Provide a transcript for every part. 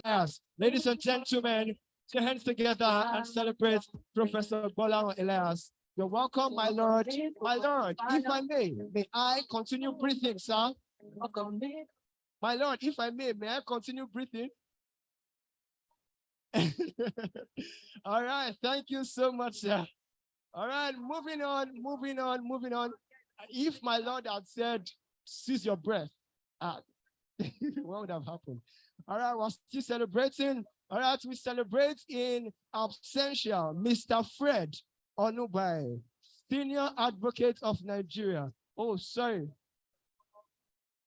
Yes, ladies and gentlemen, put your hands together and celebrate Professor Bola Elias. You're welcome, my lord. My lord, if I may I continue breathing, sir? My lord, if I may I continue breathing? All right, thank you so much, sir. All right, moving on. If my lord had said, seize your breath, uh, what would have happened? All right, we're still celebrating. All right, we celebrate in absentia, Mr. Fred Onubai, Senior Advocate of Nigeria. Oh, sorry.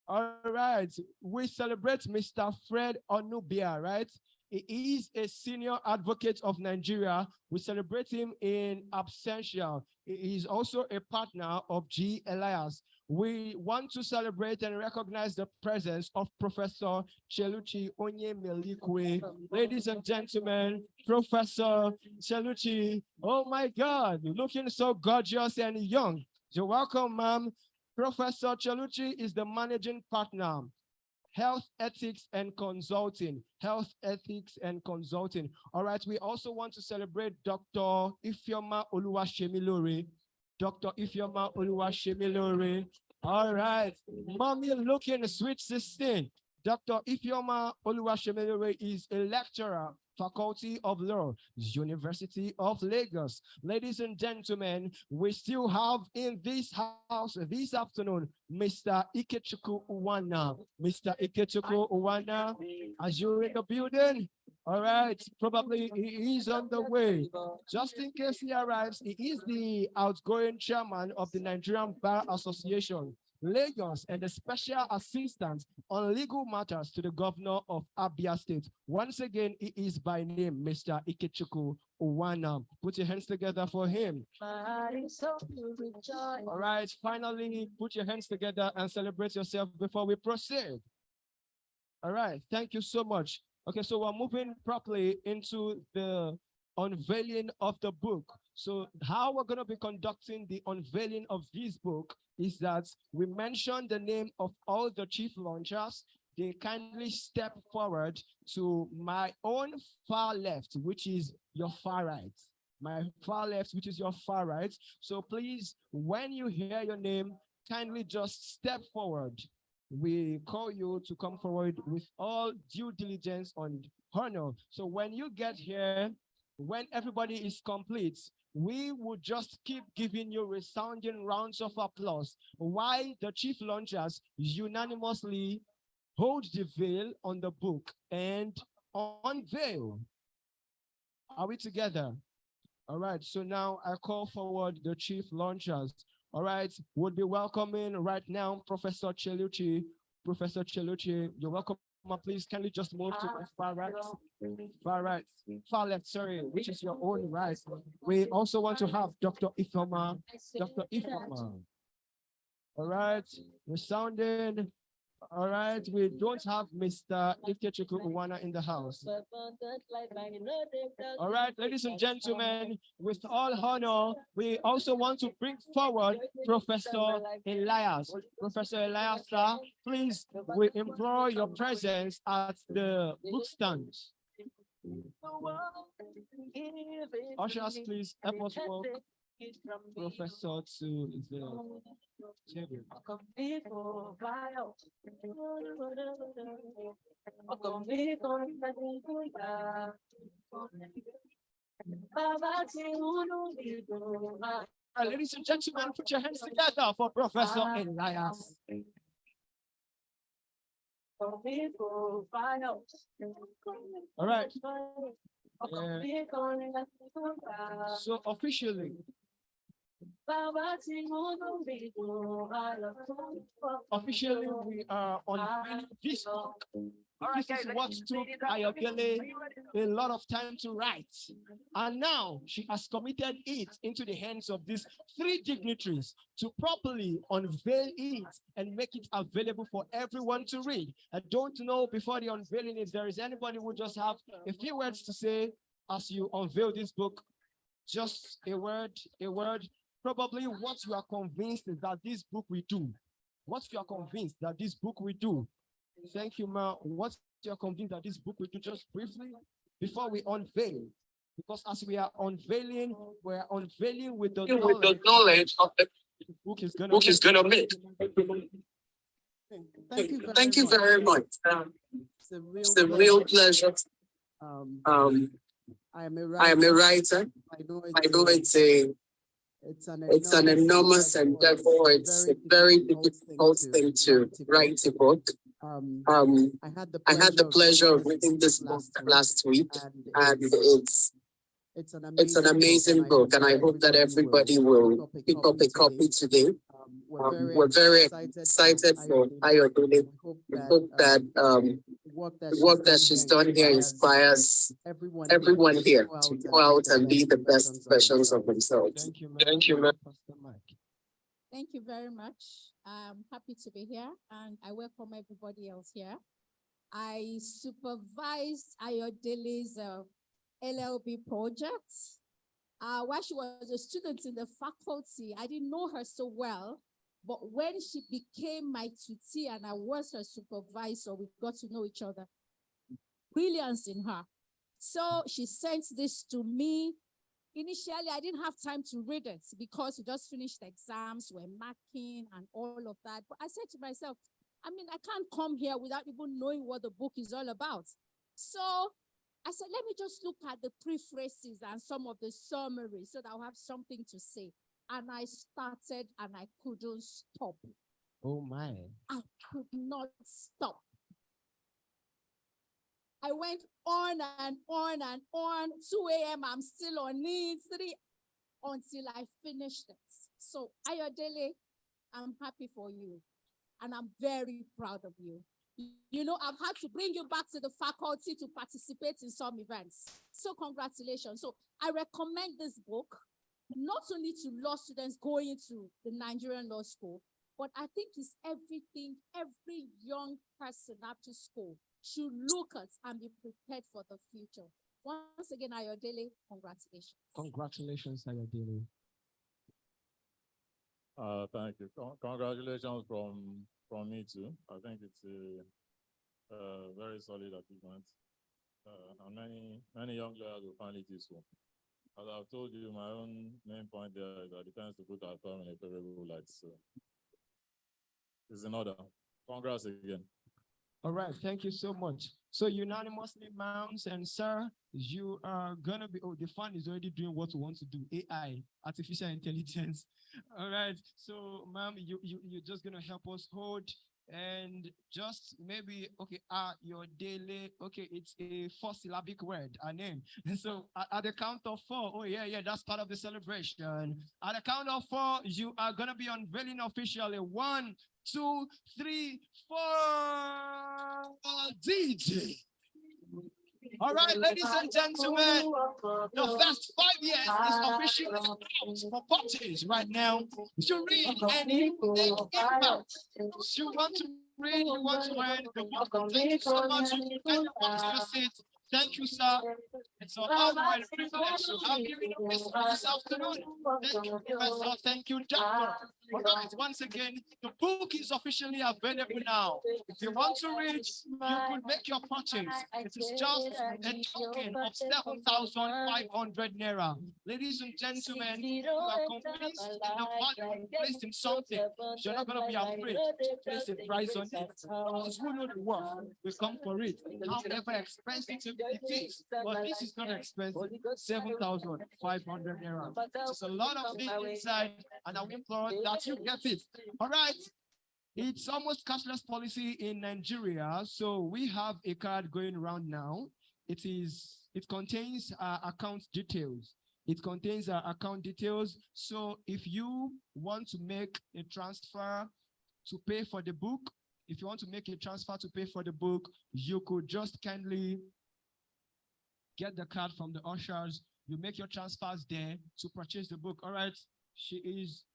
All right, we celebrate Mr. Fred Onubia, right? He is a senior advocate of Nigeria. We celebrate him in absentia. He is also a partner of G. Elias. We want to celebrate and recognize the presence of Professor Cheluchi Onyemelikwe. Ladies and gentlemen, Professor Cheluchi, oh my God, looking so gorgeous and young. You're welcome, ma'am. Professor Cheluchi is the managing partner, Health Ethics and Consulting. Health Ethics and Consulting. All right, we also want to celebrate Dr. Ifeoma Oluwashemilore. Dr. Ifeoma Oluwashemilore. All right, mommy looking sweet 16. Dr. Ifeoma Oluwashemilore is a lecturer, Faculty of Law, University of Lagos. Ladies and gentlemen, we still have in this house this afternoon, Mr. Ikechukwu Uwana. Mr. Ikechukwu Uwana, as you're in the building, all right, probably he is on the way. Just in case he arrives, he is the outgoing chairman of the Nigerian Bar Association, Lagos, and the special assistant on legal matters to the governor of Abia State. Once again, he is by name Mr. Ikechukwu Uwana. Put your hands together for him. All right, finally, put your hands together and celebrate yourself before we proceed. All right, thank you so much. Okay, so we're moving properly into the unveiling of the book. So how we're going to be conducting the unveiling of this book is that we mention the name of all the chief launchers. They kindly step forward to my own far left, which is your far right. My far left, which is your far right. So please, when you hear your name, kindly just step forward. We call you to come forward with all due diligence and honor. So when you get here, when everybody is complete, we will just keep giving you resounding rounds of applause while the chief launchers unanimously hold the veil on the book and unveil. Are we together? All right, so now I call forward the chief launchers. All right, we'll be welcoming right now Professor Cheluchi. Professor Cheluchi, you're welcome. Please, can you just move to the far right? Far right, far left, sorry, which is your own right. We also want to have Dr. Ifeoma. Dr. Ifeoma. All right, we're sounding. All right, we don't have Mr. Ikechukwu Uwana in the house. All right, ladies and gentlemen, with all honor, we also want to bring forward Professor Elias. Professor Elias, sir, please, we implore your presence at the book stand. Ushers, please help us walk Professor to the table. Ladies and gentlemen, put your hands together for Professor Elias. All right. So officially, we are on this book. This is what took Ayodele a lot of time to write. And now she has committed it into the hands of these three dignitaries to properly unveil it and make it available for everyone to read. I don't know before the unveiling if there is anybody who just have a few words to say as you unveil this book. Just a word. Probably what you are convinced is that this book will do. What you are convinced that this book will do. Thank you, Ma. What you're convinced that this book will do just briefly before we unveil. Because as we are unveiling, we're unveiling with the knowledge of the book is gonna make. Thank you very much. It's a real pleasure. Um, I am a writer. I know it's an enormous endeavor. It's a very difficult thing to write a book. I had the pleasure of reading this book last week, and it's an amazing book, and I hope that everybody will pick up a copy today. We're very excited for Ayodele. We hope that the work that she's done here inspires everyone here to go out and be the best versions of themselves. Thank you, ma'am. Thank you very much. I'm happy to be here, and I welcome everybody else here. I supervised Ayodele's LLB project. While she was a student in the faculty, I didn't know her so well, but when she became my tutee and I was her supervisor, we got to know each other. Brilliance in her. So she sent this to me. Initially, I didn't have time to read it because we just finished exams, we're marking and all of that. But I said to myself, I can't come here without even knowing what the book is all about. So I said, let me just look at the prefaces and some of the summaries so that I'll have something to say. And I started and I couldn't stop. Oh my. I could not stop. I went on and on and on. 2 a.m. I'm still on it. 3 until I finished it. So Ayodele, I'm happy for you. And I'm very proud of you. You know, I've had to bring you back to the faculty to participate in some events. So congratulations. So I recommend this book, not only to law students going to the Nigerian law school, but I think it's everything every young person after school should look at and be prepared for the future. Once again, Ayodele, congratulations. Congratulations, Ayodele. Thank you. Congratulations from me too. I think it's a very solid achievement. And many young lawyers will find it useful. As I've told you, my own main point there is that it tends to put our firm in a favorable light. So it's in order. Congrats again. All right, thank you so much. So unanimously, ma'ams and sir, you are gonna be, the fund is already doing what we want to do, AI, artificial intelligence. All right, so ma'am, you're just gonna help us hold and just maybe, okay, your daily, okay, it's a 4-syllabic word, a name. And so at the count of 4, oh yeah, that's part of the celebration. At the count of 4, you are gonna be unveiling officially. 1, 2, 3, 4. DJ. All right, ladies and gentlemen, the first 5 years is officially out for purchase right now. You read and you make impact. You want to read, you want to learn the book. Thank you so much. You can come to your seat. Thank you, sir. It's an honor and a privilege to have you in this afternoon. Thank you, Professor. Thank you, Doctor. All right, once again, the book is officially available now. If you want to read, you could make your purchase. It is just a token of 7,500 naira. Ladies and gentlemen, you are convinced in the value placed in something. You're not going to be afraid to place a price on it. Those who know the work will come for it, however expensive it is. But this is not expensive. 7,500 naira. There's a lot of things inside, and I will implore that you get it. All right. It's almost cashless policy in Nigeria. So we have a card going around now. It contains account details. It contains account details. So if you want to make a transfer to pay for the book, if you want to make a transfer to pay for the book, you could just kindly get the card from the ushers. You make your transfers there to purchase the book. All right. She is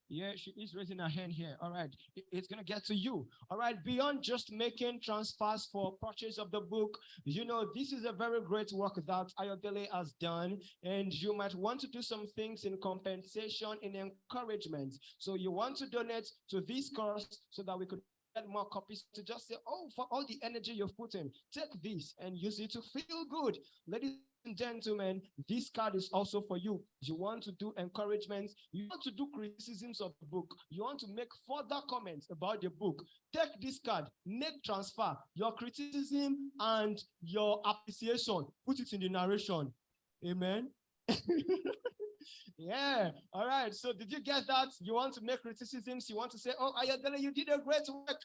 raising her hand here. All right. It's going to get to you. All right. Beyond just making transfers for purchase of the book, you know, this is a very great work that Ayodele has done. And you might want to do some things in compensation, in encouragement. So you want to donate to this course so that we could get more copies, to just say, oh, for all the energy you've put in, take this and use it to feel good. Ladies and gentlemen, this card is also for you. You want to do encouragements, you want to do criticisms of the book, you want to make further comments about the book. Take this card, make transfer your criticism and your appreciation, put it in the narration. Amen. Yeah. All right. So did you get that? You want to make criticisms? You want to say, oh, Ayodele, you did a great work.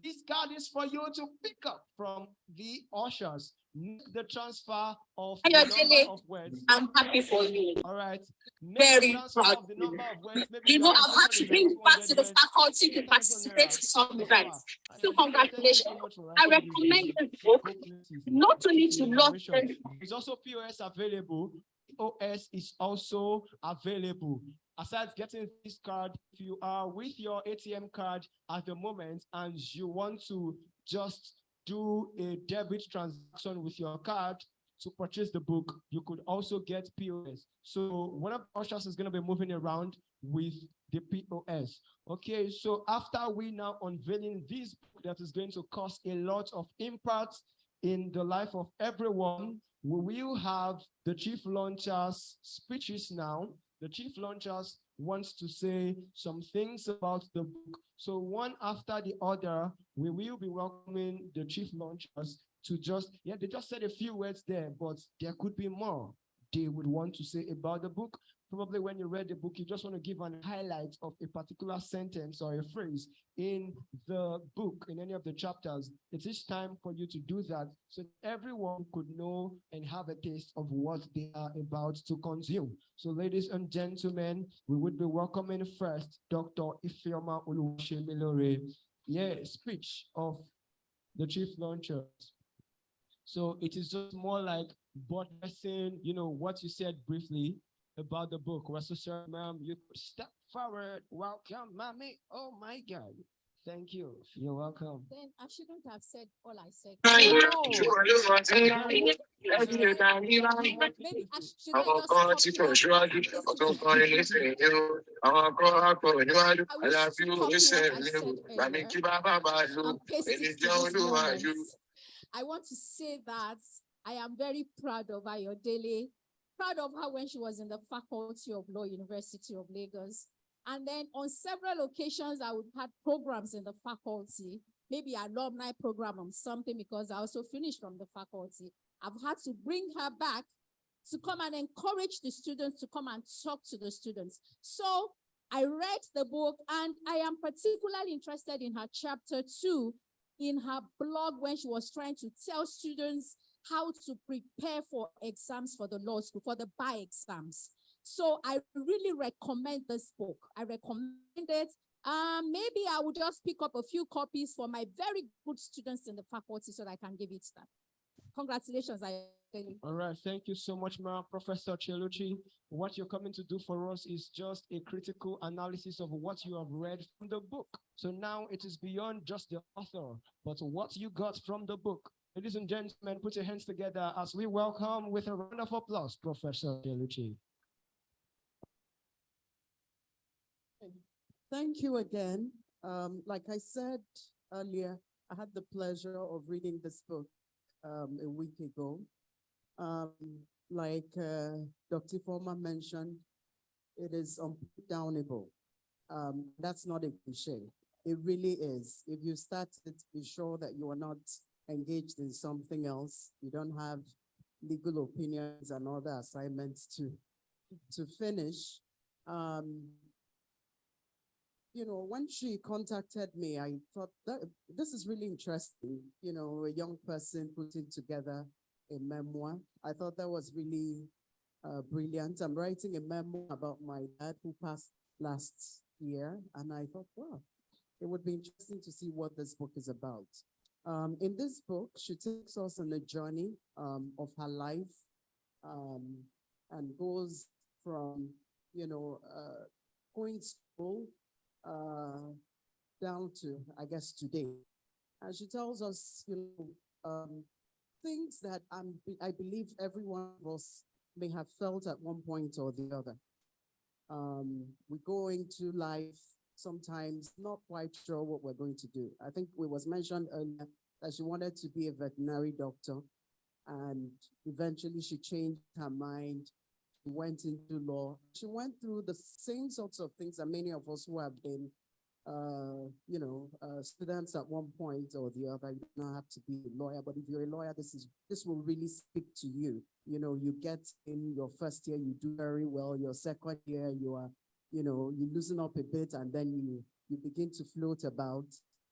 This card is for you to pick up from the ushers. Make the transfer of the number of words. I'm happy for you. All right. Make Very the transfer proud. of the number of words. Maybe You know, your I've had to appreciation is bring like back to the 200 words, faculty to 2,000 participate naira. in some So events. far. So Thank you congratulations. so much for I writing this recommend book. this book Go places. not Put only it to in the love narration. There's also POS available. POS is also available. Aside getting this card, if you are with your ATM card at the moment and you want to just do a debit transaction with your card to purchase the book, you could also get POS. So one of the ushers is going to be moving around with the POS. Okay, so after we now unveiling this book that is going to cause a lot of impact in the life of everyone, we will have the chief launchers speeches now. The chief launchers wants to say some things about the book. So one after the other, we will be welcoming the chief launchers to they just said a few words there, but there could be more they would want to say about the book. Probably when you read the book, you just want to give an highlight of a particular sentence or a phrase in the book, in any of the chapters. It is time for you to do that so everyone could know and have a taste of what they are about to consume. So ladies and gentlemen, we would be welcoming first Dr. Ifeoma Oluwasemilore, speech of the chief launchers. So it is just more like buttressing, what you said briefly about the book. Sir, ma'am, you could step forward. Welcome, mommy. Oh my God. Thank you. You're welcome. Then I shouldn't have said all I said. Maybe should I just copy what I wish to copy what I said earlier and paste it to this moment. I want to say that I am very proud of Ayodele, proud of her when she was in the Faculty of Law, University of Lagos. And then on several occasions, I would have programs in the faculty, maybe alumni program or something, because I also finished from the faculty. I've had to bring her back to come and encourage the students to come and talk to the students. So I read the book and I am particularly interested in her chapter 2 in her blog when she was trying to tell students how to prepare for exams for the law school, for the bar exams. So I really recommend this book. I recommend it. Maybe I will just pick up a few copies for my very good students in the faculty so that I can give it to them. Congratulations, Ayodele. All right, thank you so much, ma'am. Professor Cheluchi. What you're coming to do for us is just a critical analysis of what you have read from the book. So now it is beyond just the author, but what you got from the book. Ladies and gentlemen, put your hands together as we welcome with a round of applause, Professor Cheluchi. Thank you again. Like I said earlier, I had the pleasure of reading this book a week ago. Like Dr. Former mentioned, it is unputdownable. That's not a cliche. It really is. If you start it, be sure that you are not engaged in something else. You don't have legal opinions and other assignments to finish. When she contacted me, I thought that this is really interesting. A young person putting together a memoir. I thought that was really brilliant. I'm writing a memoir about my dad who passed last year. And I thought, wow, it would be interesting to see what this book is about. In this book, she takes us on a journey of her life and goes from, going to school down to, I guess, today. And she tells us, things that I believe every one of us may have felt at one point or the other. We go into life sometimes not quite sure what we're going to do. I think it was mentioned earlier that she wanted to be a veterinary doctor, and eventually she changed her mind, went into law. She went through the same sorts of things that many of us who have been, students at one point or the other. You don't have to be a lawyer, but if you're a lawyer, this will really speak to you. You know, you get in your first year, you do very well. Your second year, you are, you loosen up a bit, and then you begin to float about,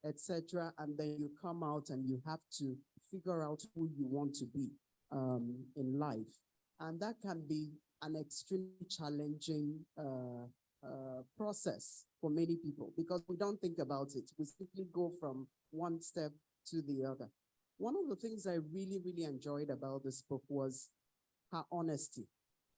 etc. And then you come out and you have to figure out who you want to be in life, and that can be an extremely challenging process for many people because we don't think about it. We simply go from one step to the other. One of the things I really, really enjoyed about this book was her honesty,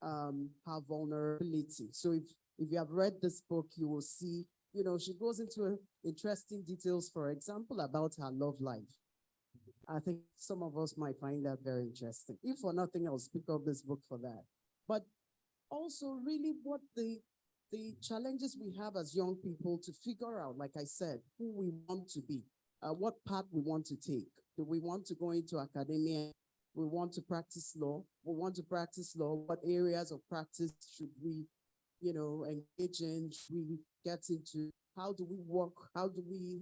her vulnerability. So if you have read this book, you will see, she goes into interesting details, for example, about her love life. I think some of us might find that very interesting. If for nothing else, pick up this book for that. But also really what the challenges we have as young people to figure out, like I said, who we want to be, what path we want to take. Do we want to go into academia? We want to practice law. We want to practice law. What areas of practice should we, engage in? Should we get into? How do we work? How do we,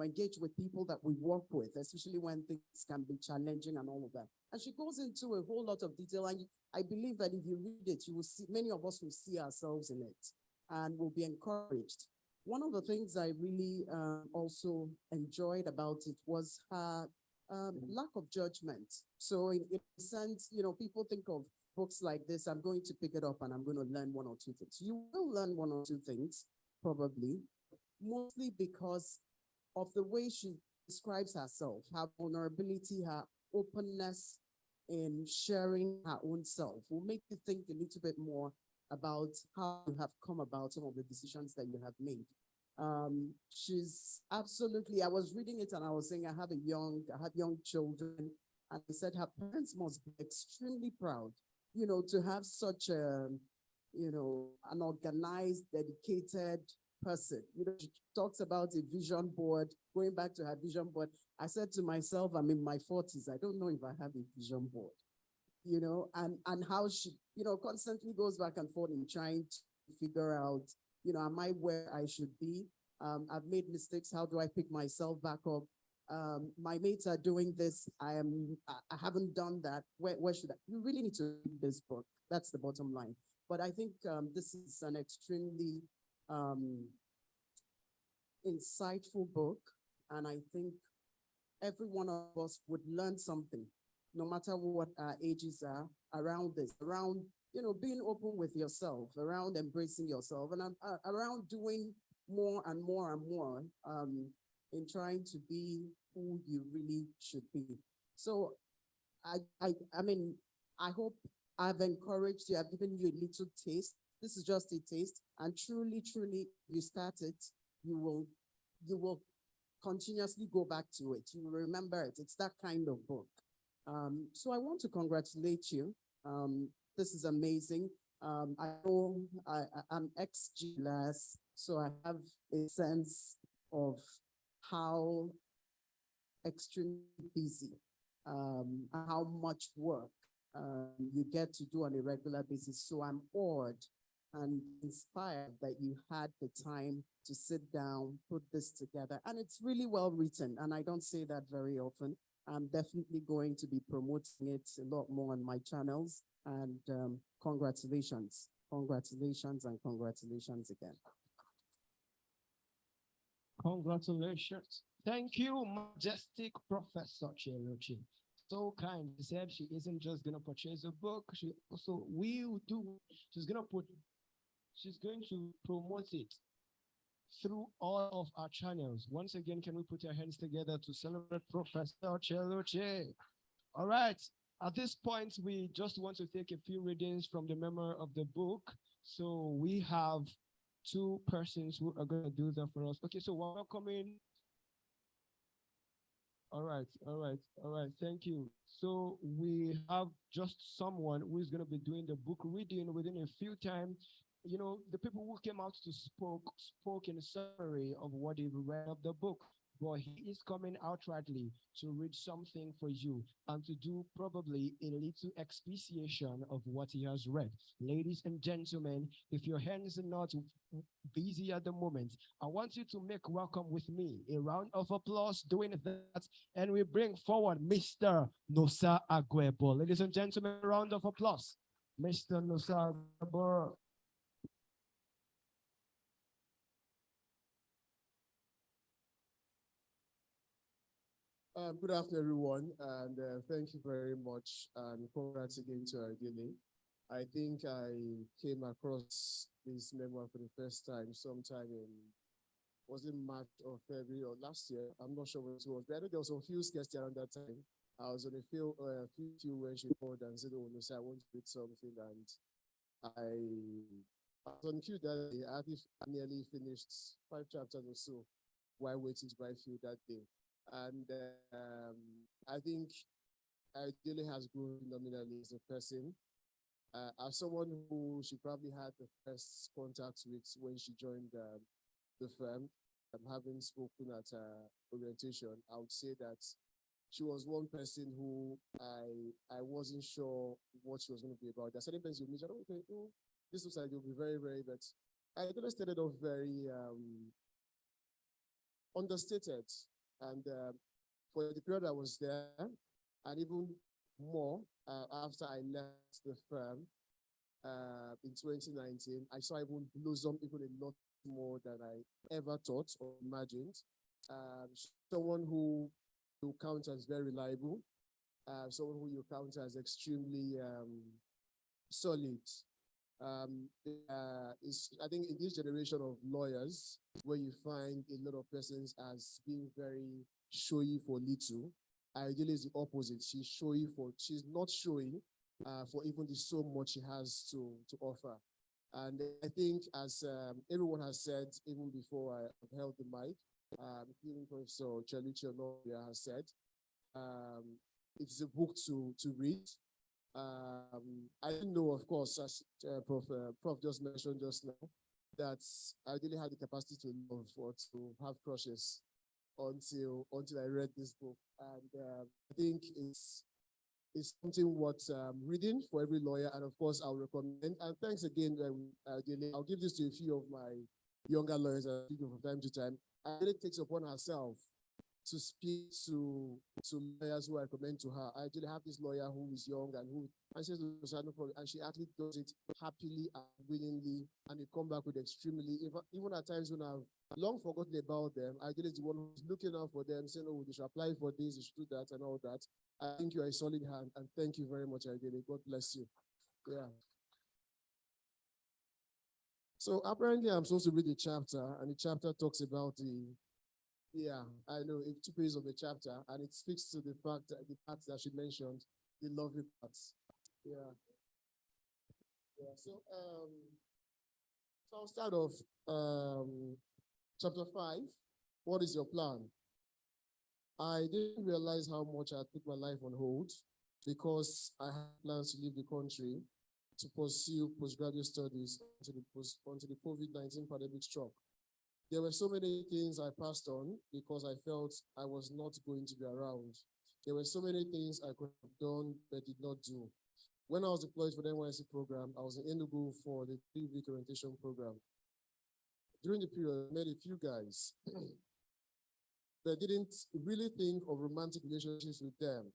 engage with people that we work with, especially when things can be challenging and all of that. And she goes into a whole lot of detail. And I believe that if you read it, you will see, many of us will see ourselves in it and will be encouraged. One of the things I really also enjoyed about it was her lack of judgment. So in a sense, people think of books like this, I'm going to pick it up and I'm going to learn one or two things. You will learn one or two things, probably, mostly because of the way she describes herself, her vulnerability, her openness in sharing her own self will make you think a little bit more about how you have come about some of the decisions that you have made. She's absolutely, I was reading it and I was saying I have young children, and I said her parents must be extremely proud, to have such an organized, dedicated person. She talks about a vision board, going back to her vision board. I said to myself, I'm in my 40s. I don't know if I have a vision board, and how she, constantly goes back and forth in trying to figure out, am I where I should be? I've made mistakes. How do I pick myself back up? My mates are doing this. I haven't done that. Where should I? You really need to read this book. That's the bottom line. But I think this is an extremely insightful book, and I think every one of us would learn something, no matter what our ages are, around this, around being open with yourself, around embracing yourself, and around doing more and more and more in trying to be who you really should be. So I mean, I hope I've encouraged you, I've given you a little taste. This is just a taste, and truly, truly, you start it, you will continuously go back to it. You will remember it. It's that kind of book. So I want to congratulate you. This is amazing. I know I'm ex-GLAS, so I have a sense of how extremely busy, how much work you get to do on a regular basis. So I'm awed and inspired that you had the time to sit down, put this together. And it's really well written, and I don't say that very often. I'm definitely going to be promoting it a lot more on my channels. And congratulations, congratulations, and congratulations again. Congratulations. Thank you, majestic Professor Cheruchi. So kind. She said she isn't just gonna purchase a book, she also will do. She's going to promote it through all of our channels. Once again, can we put our hands together to celebrate Professor Cheruchi? All right. At this point, we just want to take a few readings from the memoir of the book. So we have two persons who are going to do that for us. Okay, so welcoming. All right. Thank you. So we have just someone who is going to be doing the book reading within a few times. the people who came out to spoke in summary of what they read of the book. But he is coming outrightly to read something for you and to do probably a little explanation of what he has read. Ladies and gentlemen, if your hands are not busy at the moment, I want you to make welcome with me a round of applause doing that, and we bring forward Mr. Nosa Agwebo. Ladies and gentlemen, a round of applause. Mr. Nosa Agwebo. Good afternoon, everyone, and thank you very much, and congrats again to Ayodele. I think I came across this memoir for the first time sometime in, was it March or February or last year? I'm not sure what it was, but I know there was some few sketches around that time. I was on a few when she called and said, "Oh, no, sir, I want to read something," and I was on queue that day. I nearly finished 5 chapters or so while waiting to buy fuel that day. And I think Ayodele has grown phenomenally as a person. As someone who she probably had the first contact with when she joined the firm, having spoken at orientation, I would say that she was one person who I wasn't sure what she was going to be about. There are certain things you meet, I don't think, oh, this looks like you'll be very, very, but Ayodele started off very understated. And for the period I was there, and even more after I left the firm in 2019, I saw even blossom even a lot more than I ever thought or imagined. Someone who you count as very reliable, someone who you count as extremely solid. I think in this generation of lawyers, where you find a lot of persons as being very showy for little, Ayodele is the opposite. She's not showy for even the so much she has to offer. And I think, as everyone has said, even before I held the mic, including Professor Cheluchi Onoria has said, it's a book to read. I didn't know, of course, as Prof just mentioned just now, that I really had the capacity to love or to have crushes until I read this book, and I think it's something worth reading for every lawyer, and of course I'll recommend. And thanks again, I'll give this to a few of my younger lawyers from time to time. Ayodele takes upon herself to speak to lawyers who I recommend to her. I actually have this lawyer who is young and she says, no problem. And she actually does it happily and willingly, and they come back with extremely, even at times when I've long forgotten about them, Ayodele is the one who's looking out for them, saying, oh, they should apply for this, they should do that, and all that. I think you are a solid hand, and thank you very much, Ayodele. God bless you. Yeah. So apparently I'm supposed to read a chapter, and the chapter talks about I know, it's 2 pages of the chapter, and it speaks to the fact that the parts that she mentioned, the lovely parts. Yeah. So I'll start off chapter 5. What is your plan? I didn't realize how much I put my life on hold because I had plans to leave the country to pursue postgraduate studies until the COVID-19 pandemic struck. There were so many things I passed on because I felt I was not going to be around. There were so many things I could have done but did not do. When I was deployed for the NYSC program, I was in Enugu for the 3-week orientation program. During the period, I met a few guys, but didn't really think of romantic relationships with them.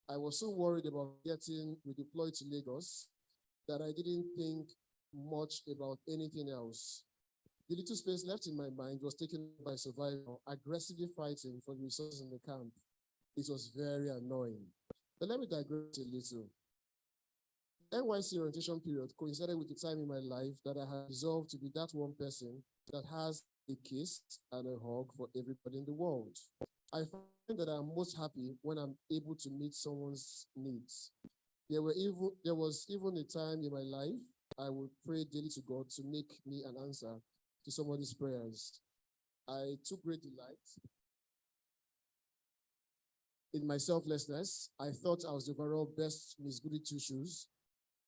I was so worried about getting redeployed to Lagos that I didn't think much about anything else. The little space left in my mind was taken by survival, aggressively fighting for the resources in the camp. It was very annoying. But let me digress a little. NYC orientation period coincided with the time in my life that I had resolved to be that one person that has a kiss and a hug for everybody in the world. I find that I'm most happy when I'm able to meet someone's needs. There was even a time in my life I would pray daily to God to make me an answer to somebody's prayers. I took great delight in my selflessness. I thought I was the overall best Miss Goody Two Shoes.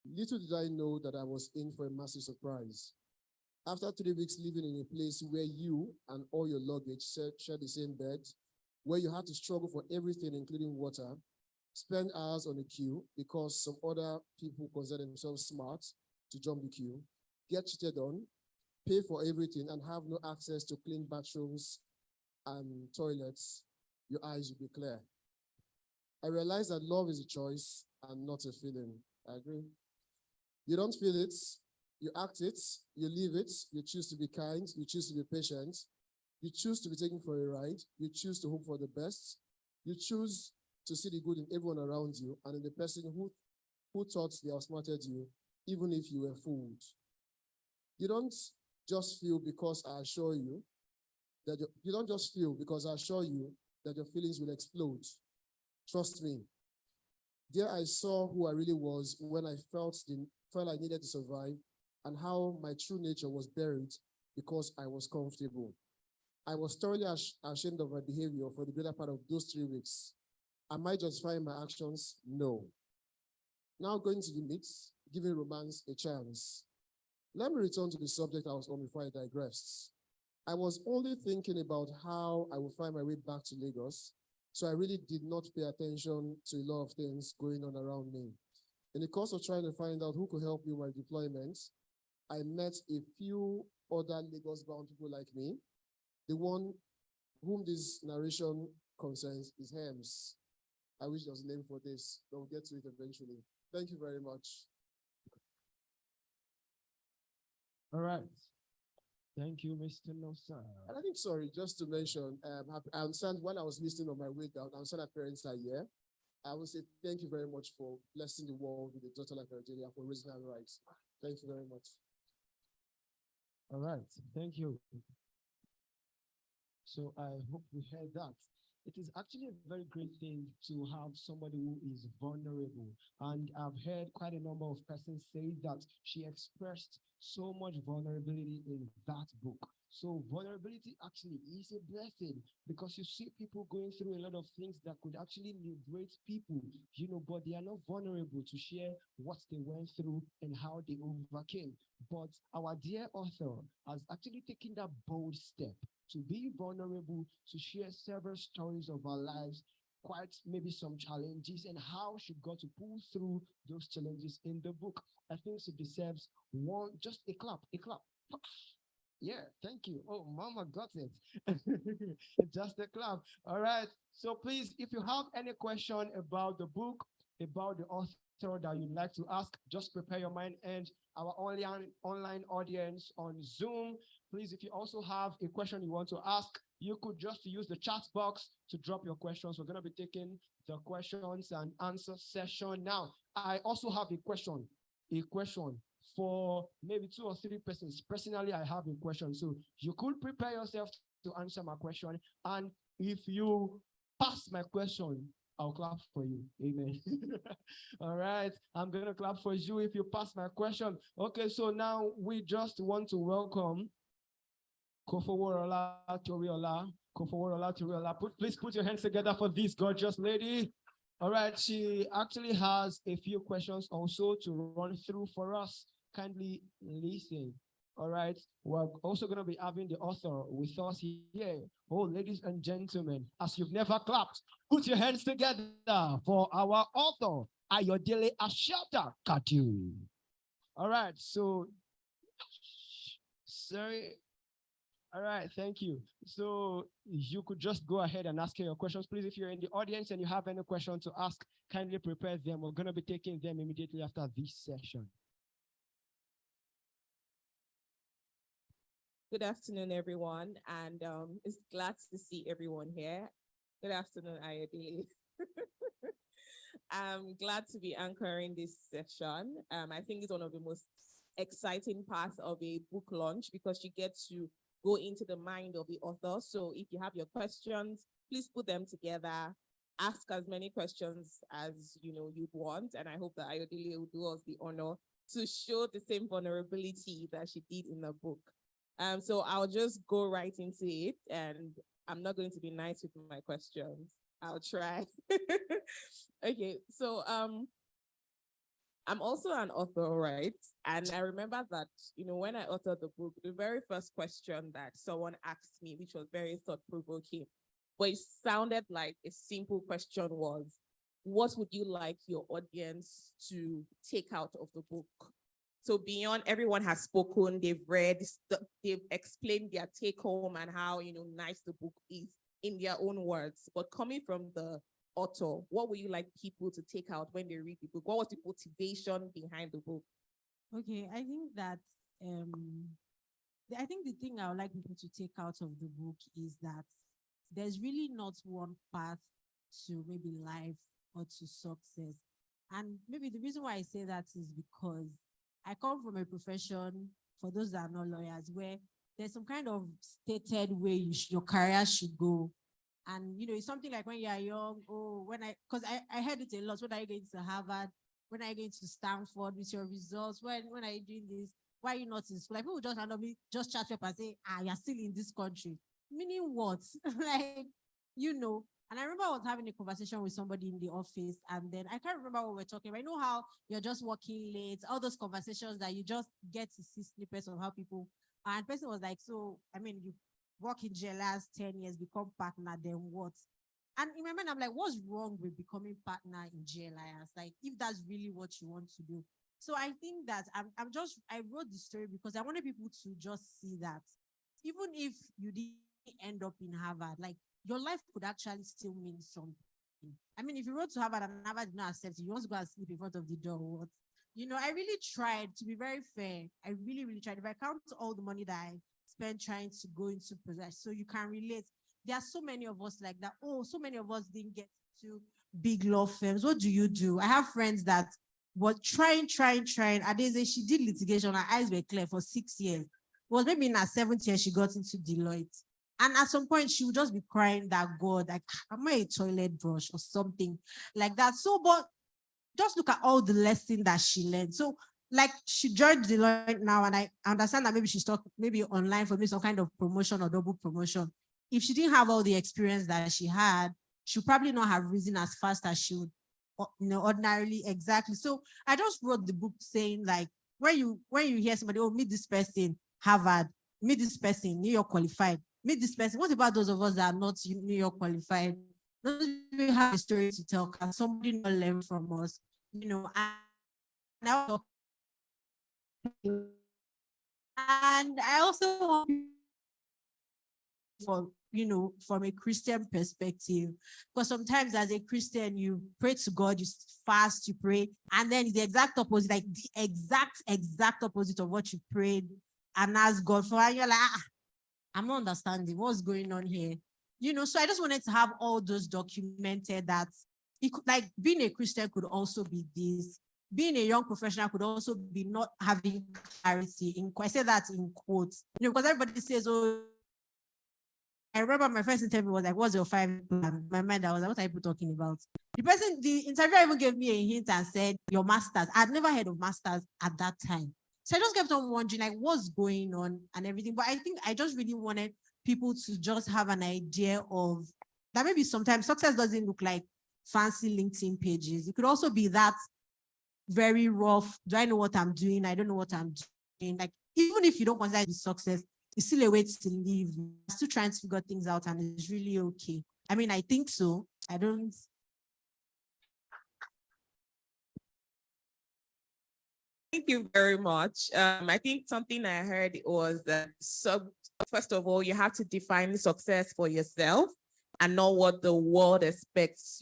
Little did I know that I was in for a massive surprise. After 3 weeks living in a place where you and all your luggage share the same bed, where you had to struggle for everything, including water, spend hours on the queue because some other people consider themselves smart to jump the queue, get cheated on, pay for everything, and have no access to clean bathrooms and toilets, your eyes will be clear. I realized that love is a choice and not a feeling. I agree. You don't feel it, you act it, you live it, you choose to be kind, you choose to be patient, you choose to be taken for a ride, you choose to hope for the best, you choose to see the good in everyone around you and in the person who thought they outsmarted you, even if you were fooled. You don't just feel because I assure you that you don't just feel because I assure you that your feelings will explode. Trust me. There I saw who I really was when I felt I needed to survive and how my true nature was buried because I was comfortable. I was thoroughly ashamed of my behavior for the greater part of those 3 weeks. Am I justifying my actions? No. Now going to the myths, giving romance a chance. Let me return to the subject I was on before I digressed. I was only thinking about how I would find my way back to Lagos, so I really did not pay attention to a lot of things going on around me. In the course of trying to find out who could help me with my deployment, I met a few other Lagos-bound people like me. The one whom this narration concerns is Hems. I wish there was a name for this, but we'll get to it eventually. Thank you very much. All right. Thank you, Mr. Nosa. And I think, sorry, just to mention, I understand when I was listening on my way down, I understand that parents are here. I will say thank you very much for blessing the world with a daughter like Ayodele and for raising her right. Thank you very much. All right. Thank you. So I hope we heard that. It is actually a very great thing to have somebody who is vulnerable. And I've heard quite a number of persons say that she expressed so much vulnerability in that book. So vulnerability actually is a blessing because you see people going through a lot of things that could actually liberate people, but they are not vulnerable to share what they went through and how they overcame. But our dear author has actually taken that bold step to be vulnerable, to share several stories of our lives, quite maybe some challenges, and how she got to pull through those challenges in the book. I think she deserves just a clap, a clap. Yeah, thank you. Oh, Mama got it. Just a clap. All right. So please, if you have any question about the book, about the author that you'd like to ask, just prepare your mind. And our online audience on Zoom, please, if you also have a question you want to ask, you could just use the chat box to drop your questions. We're going to be taking the questions and answer session now. I also have a question for maybe 2 or 3 persons. Personally, I have a question. So you could prepare yourself to answer my question. And if you pass my question, I'll clap for you. Amen. All right. I'm going to clap for you if you pass my question. Okay, so now we just want to welcome Kofoworola Toriola. Kofoworola Toriola. Please put your hands together for this gorgeous lady. All right. She actually has a few questions also to run through for us. Kindly listen. All right. We're also going to be having the author with us here. Oh, ladies and gentlemen, as you've never clapped, put your hands together for our author, Ayodele Ashiata Kadiri. All right. So, sorry. All right, thank you. So you could just go ahead and ask your questions, please. If you're in the audience and you have any questions to ask, kindly prepare them. We're going to be taking them immediately after this session. Good afternoon, everyone, and it's glad to see everyone here. Good afternoon, Ayodele. I'm glad to be anchoring this session. I think it's one of the most exciting parts of a book launch because you get to go into the mind of the author. So if you have your questions, please put them together. Ask as many questions as you'd want, and I hope that Ayodele will do us the honor to show the same vulnerability that she did in the book. So I'll just go right into it, and I'm not going to be nice with my questions. I'll try. Okay, so I'm also an author, right? And I remember that, when I authored the book, the very first question that someone asked me, which was very thought-provoking, but it sounded like a simple question, was, what would you like your audience to take out of the book? So beyond everyone has spoken, they've read, they've explained their take home and how, nice the book is in their own words. But coming from the author, what would you like people to take out when they read the book? What was the motivation behind the book? Okay, I think that I think the thing I would like people to take out of the book is that there's really not one path to maybe life or to success. And maybe the reason why I say that is because I come from a profession, for those that are not lawyers, where there's some kind of stated way your career should go. And, it's something like when you're young, because I heard it a lot. When are you going to Harvard? When are you going to Stanford with your results? When are you doing this? Why are you not in school? Like, people just randomly just chat up and say, you're still in this country. Meaning what? Like, And I remember I was having a conversation with somebody in the office, and then I can't remember what we're talking about. I know how you're just working late, all those conversations that you just get to see snippets of how people, and the person was like, so, you work in jail last 10 years, become partner, then what? And in my mind, I'm like, what's wrong with becoming partner in JLIS? Like, if that's really what you want to do. So I think that I wrote the story because I wanted people to just see that even if you didn't end up in Harvard, like, your life could actually still mean something. If you wrote to Harvard and Harvard did not accept you, you want to go and sleep in front of the door or what? I really tried, to be very fair. I really, really tried. If I count all the money that I spent trying to go into possession, so you can relate. There are so many of us like that. Oh, so many of us didn't get to big law firms. What do you do? I have friends that were trying. Adeze, she did litigation. Her eyes were clear for 6 years. It was maybe in her 7th year she got into Deloitte. And at some point, she would just be crying that, God, like, am I a toilet brush or something like that? So, but just look at all the lessons that she learned. So, like, she joined Deloitte now, and I understand that maybe she's talking maybe online for me some kind of promotion or double promotion. If she didn't have all the experience that she had, she'd probably not have risen as fast as she would, ordinarily. Exactly. So I just wrote the book saying, like, when you hear somebody, oh, meet this person, Harvard, meet this person, New York qualified, meet this person. What about those of us that are not New York qualified? We have a story to tell. Can somebody not learn from us? And I also want, from a Christian perspective, because sometimes as a Christian, you pray to God, you fast, you pray, and then it's the exact opposite, like the exact opposite of what you prayed and asked God for. And you're like, I'm not understanding what's going on here. So I just wanted to have all those documented, that it could, like, being a Christian could also be this. Being a young professional could also be not having clarity. I say that in quotes, because everybody says, oh, I remember my first interview was like, what's your 5 plan? My mind, I was like, what are people talking about? The interviewer even gave me a hint and said, your master's. I'd never heard of master's at that time. So I just kept on wondering, like, what's going on and everything. But I think I just really wanted people to just have an idea of that maybe sometimes success doesn't look like fancy LinkedIn pages. It could also be that very rough. Do I know what I'm doing? I don't know what I'm doing. Like, even if you don't consider it success, it's still a way to live. You're still trying to figure things out, and it's really okay. I think so. I don't. Thank you very much. I think something I heard was that, first of all, you have to define success for yourself and not what the world expects,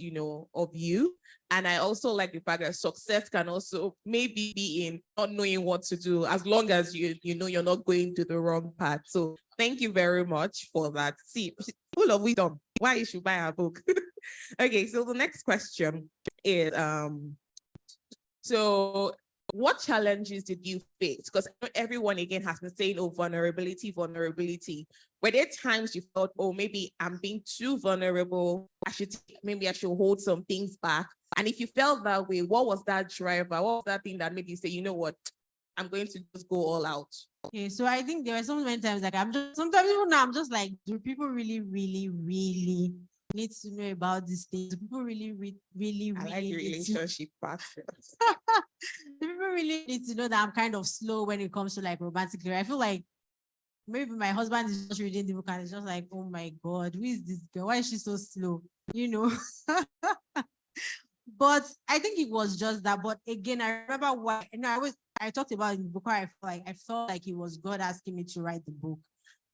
of you. And I also like the fact that success can also maybe be in not knowing what to do, as long as you're not going to the wrong path. So thank you very much for that. See, full of wisdom. Why you should buy a book? Okay, so the next question is so what challenges did you face? Because everyone again has been saying, oh, vulnerability. Were there times you felt, oh, maybe I'm being too vulnerable? Maybe I should hold some things back. And if you felt that way, what was that driver? What was that thing that made you say, you know what, I'm going to just go all out? Okay, so I think there were so many times, like, sometimes even now I'm just like, do people really, really, really need to know about these things? Do people really, really, really, I like really the need to- relationship part. don't really need to know that I'm kind of slow when it comes to like romantic lyrics. I feel like maybe my husband is just reading the book and it's just like, oh my God, who is this girl? Why is she so slow? You know? But I think it was just that. But again, I remember why, I talked about in the book, I felt like it was God asking me to write the book.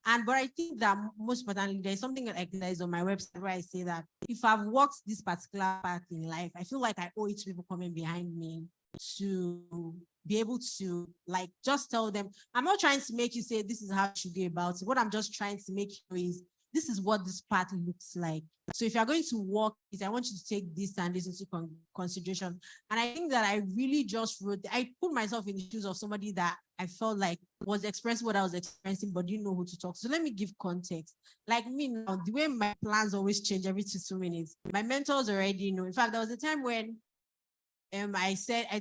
But I think that most importantly, there's something like that is on my website where I say that if I've walked this particular path in life, I feel like I owe it to people coming behind me to be able to like just tell them. I'm not trying to make you say this is how you should go about it. What I'm just trying to make you is this is what this path looks like. So if you're going to walk it, I want you to take this and this into consideration. And I think that I really just I put myself in the shoes of somebody that I felt like was expressing what I was experiencing, but didn't know who to talk. So let me give context. Like me now, the way my plans always change every 2 minutes. My mentors already know. In fact, there was a time when I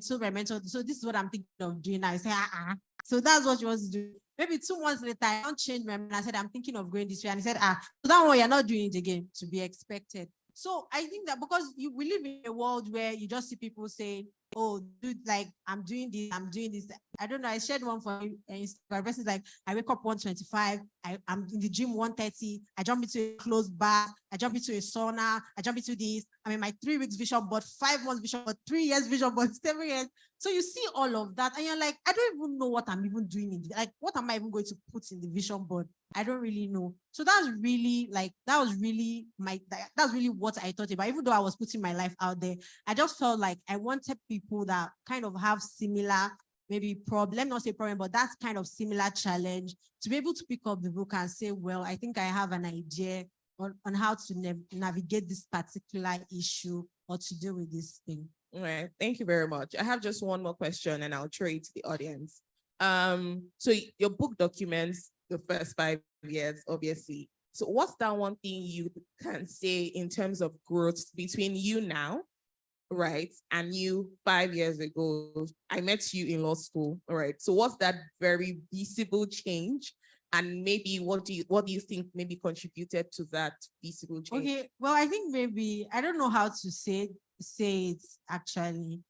told my mentor, so this is what I'm thinking of doing. I said, So that's what she wants to do. Maybe 2 months later, I don't change my mind. I said, I'm thinking of going this way. And he said, so that one, you're not doing it again, to be expected. So I think that because we live in a world where you just see people saying, oh, dude, like, I'm doing this. I don't know. I shared one for Instagram. Person is like, I wake up 1:25. I'm in the gym 1:30. I jump into a closed bath. I jump into a sauna. I jump into this. I'm in my 3 weeks vision board, 5 months vision board, 3 years vision board, 7 years. So you see all of that and you're like, I don't even know what I'm even doing. Like, what am I even going to put in the vision board? I don't really know. So that's really that's really what I thought about. Even though I was putting my life out there, I just felt like I wanted people that kind of have similar, maybe problem, let me not say problem, but that's kind of similar challenge to be able to pick up the book and say, well, I think I have an idea on how to navigate this particular issue or to deal with this thing. All right, thank you very much. I have just one more question and I'll throw it to the audience. So your book documents the first 5 years, obviously. So what's that one thing you can say in terms of growth between you now, right, and you 5 years ago? I met you in law school, all right? So what's that very visible change? And maybe what do you think maybe contributed to that visible change? Okay, well, I think maybe, I don't know how to say it actually,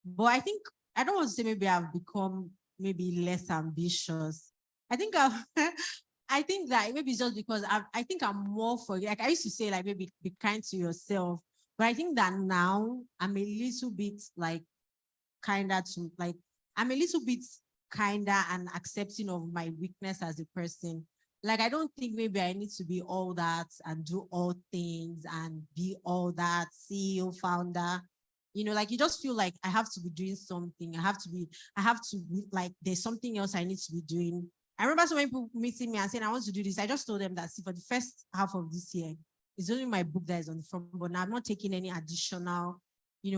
but I think, I don't want to say maybe I've become maybe less ambitious. I think I think that maybe it's just because I think I'm more for, like I used to say, like maybe be kind to yourself, but I think that now I'm a little bit like kinder to, like, I'm a little bit kinder and accepting of my weakness as a person. Like, I don't think maybe I need to be all that and do all things and be all that CEO, founder. You know, like you just feel like I have to be doing something. I have to be like, there's something else I need to be doing. I remember so many people meeting me and saying, I want to do this. I just told them that, see, for the first half of this year, it's only my book that is on the front, but now I'm not taking any additional,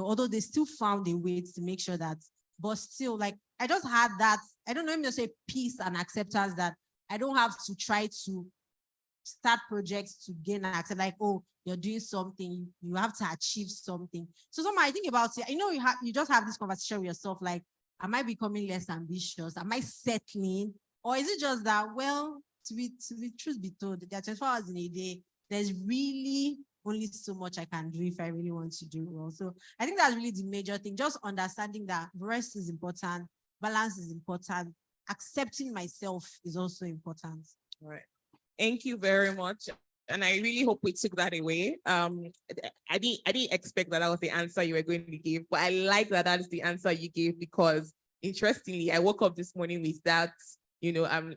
although they still found a way to make sure that, but still, like, I just had that, I don't know, let me just say peace and acceptance that I don't have to try to start projects to gain access, like, oh, you're doing something, you have to achieve something. So somehow I think about it, you just have this conversation with yourself, like, am I becoming less ambitious? Am I settling? Or is it just that, well, to be truth be told, there are 24 hours in a day, there's really only so much I can do if I really want to do well. So I think that's really the major thing, just understanding that rest is important, balance is important, accepting myself is also important. All right. Thank you very much. And I really hope we took that away. I didn't expect that was the answer you were going to give, but I like that is the answer you gave, because interestingly, I woke up this morning with that, I'm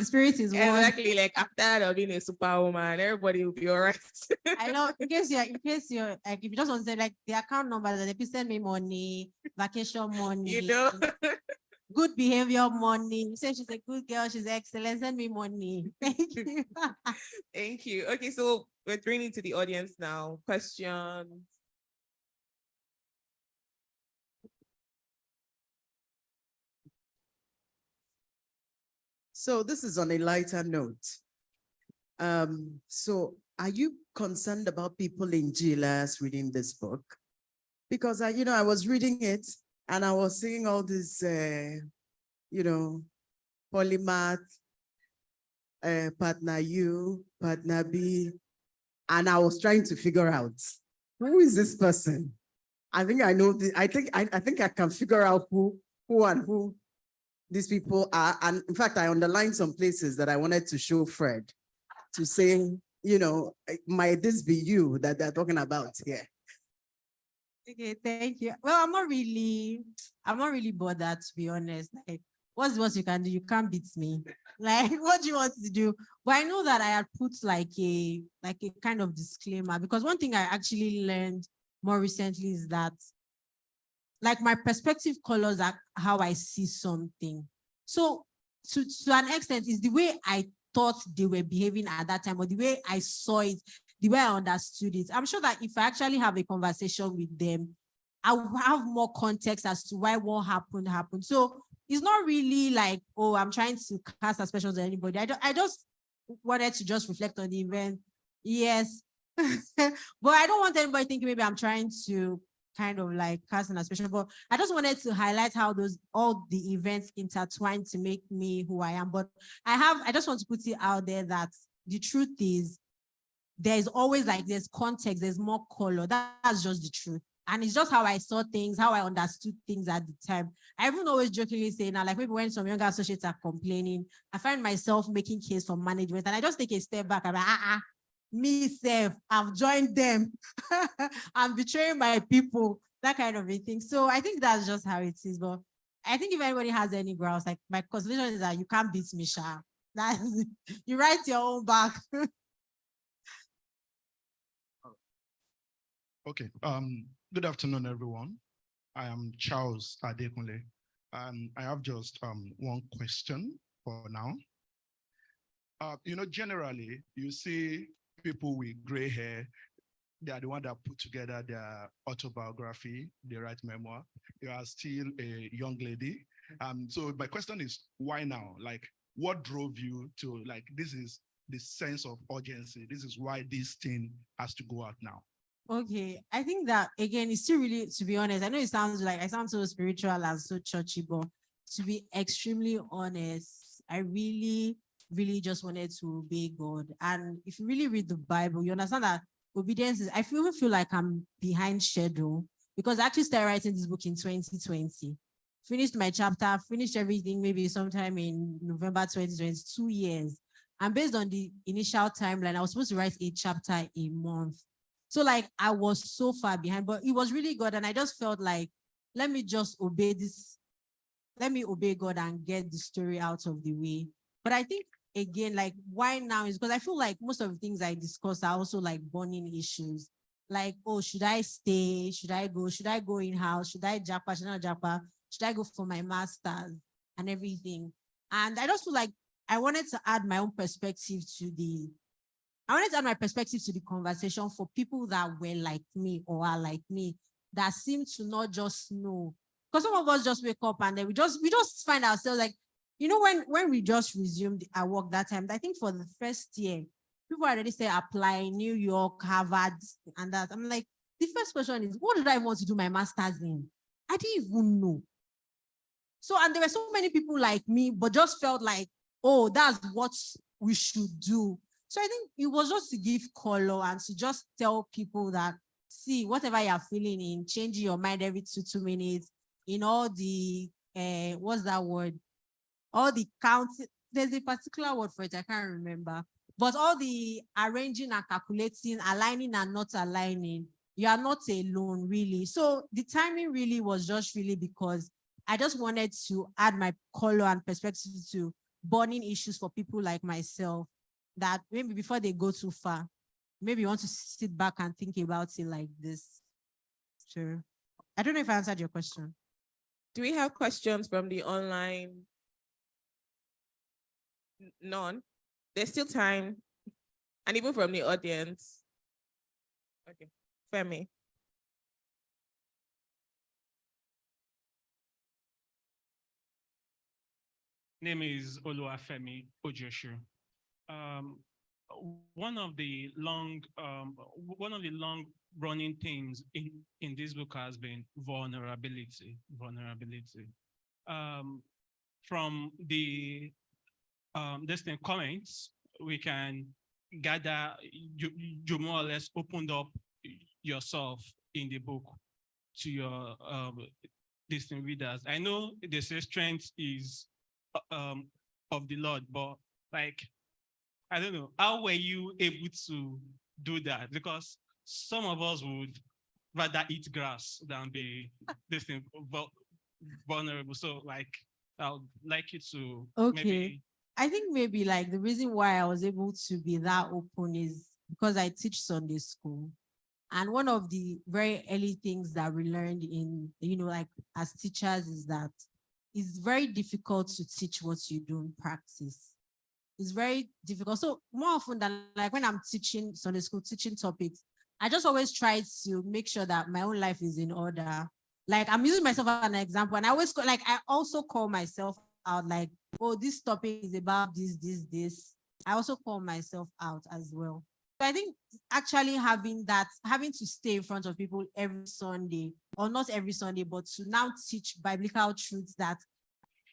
Spirit is one. Exactly, like after of being a superwoman, everybody will be all right. I know, in case you're like, if you just want to say like the account number, that they send me money, vacation money, good behavior money. You say she's a good girl, she's excellent, send me money. Thank you. Thank you. Okay, so we're turning to the audience now. Questions? So this is on a lighter note. So are you concerned about people in jailers reading this book? Because I was reading it and I was seeing all this, polymath, partner U, partner B, and I was trying to figure out, who is this person? I think I know the, I think I can figure out who these people are. And in fact, I underlined some places that I wanted to show Fred to say, you know, might this be you that they're talking about here? Okay, thank you. Well, I'm not really bothered, to be honest. Like, what's the worst you can do? You can't beat me. Like, what do you want to do? But I know that I had put like a kind of disclaimer, because one thing I actually learned more recently is that like my perspective colors are how I see something. So to an extent, is the way I thought they were behaving at that time, or the way I saw it, the way I understood it. I'm sure that if I actually have a conversation with them, I will have more context as to why what happened. So it's not really like, oh, I'm trying to cast aspersions on anybody. I just wanted to just reflect on the event. Yes. But I don't want anybody thinking maybe I'm trying to kind of like cast an aspersion, but I just wanted to highlight how all the events intertwine to make me who I am. But I just want to put it out there that the truth is there's always like, there's context, there's more color. That's just the truth. And it's just how I saw things, how I understood things at the time. I even always jokingly say now, like maybe when some younger associates are complaining, I find myself making case for management, and I just take a step back. I'm like, me self, I've joined them. I'm betraying my people, that kind of a thing. So I think that's just how it is. But I think if anybody has any grounds, like my consideration is that you can't beat me, Sha. That's you write your own back. Okay. Good afternoon, everyone. I am Charles Adekunle, and I have just one question for now. You know, generally, you see people with gray hair, they are the one that put together their autobiography, they write memoir. You are still a young lady. So my question is, why now? Like, what drove you to, like, this is the sense of urgency. This is why this thing has to go out now. Okay, I think that again, it's still really, to be honest, I know it sounds like I sound so spiritual and so churchy, but to be extremely honest, I really, really just wanted to obey God. And if you really read the Bible, you understand that obedience is, I feel like I'm behind schedule, because I actually started writing this book in 2020. Finished my chapter, finished everything maybe sometime in November 2020, 2 years. And based on the initial timeline, I was supposed to write a chapter a month. So like I was so far behind, but it was really good. And I just felt like, let me just obey this. Let me obey God and get the story out of the way. But I think again, like why now is because I feel like most of the things I discuss are also like burning issues. Like, oh, should I stay? Should I go? Should I go in-house? Should I japa? Should I not japa? Should I go for my master's and everything? And I just feel like I wanted to add my own perspective to my perspective to the conversation for people that were like me or are like me, that seem to not just know. Because some of us just wake up and then we just find ourselves like, you know, when we just resumed our work that time, I think for the first year, people already say applying New York, Harvard, and that. I'm like, the first question is, what did I want to do my master's in? I didn't even know. So, and there were so many people like me, but just felt like, oh, that's what we should do. So I think it was just to give color and to just tell people that, see, whatever you're feeling in, changing your mind every 2 minutes, in all the, what's that word? All the count, there's a particular word for it, I can't remember. But all the arranging and calculating, aligning and not aligning, you are not alone, really. So the timing really was just really because I just wanted to add my color and perspective to burning issues for people like myself, that maybe before they go too far, maybe you want to sit back and think about it like this. Sure. I don't know if I answered your question. Do we have questions from the online? None. There's still time. And even from the audience. Okay. Femi. Name is Oluwafemi Ojoshu. One of the long running themes in this book has been vulnerability. From the distant comments, we can gather you more or less opened up yourself in the book. to your distant readers? I know they say strength is of the Lord, but like, I don't know, how were you able to do that? Because some of us would rather eat grass than be this thing, vulnerable. So like, I would like you to Okay. maybe. I think maybe like the reason why I was able to be that open is because I teach Sunday school. And one of the very early things that we learned in, like as teachers is that it's very difficult to teach what you don't practice. It's very difficult. So more often than like when I'm teaching Sunday school, teaching topics, I just always try to make sure that my own life is in order. Like I'm using myself as an example, and I always I also call myself out like, oh, this topic is about this. I also call myself out as well. So I think actually having to stay in front of people every Sunday, or not every Sunday, but to now teach biblical truths that,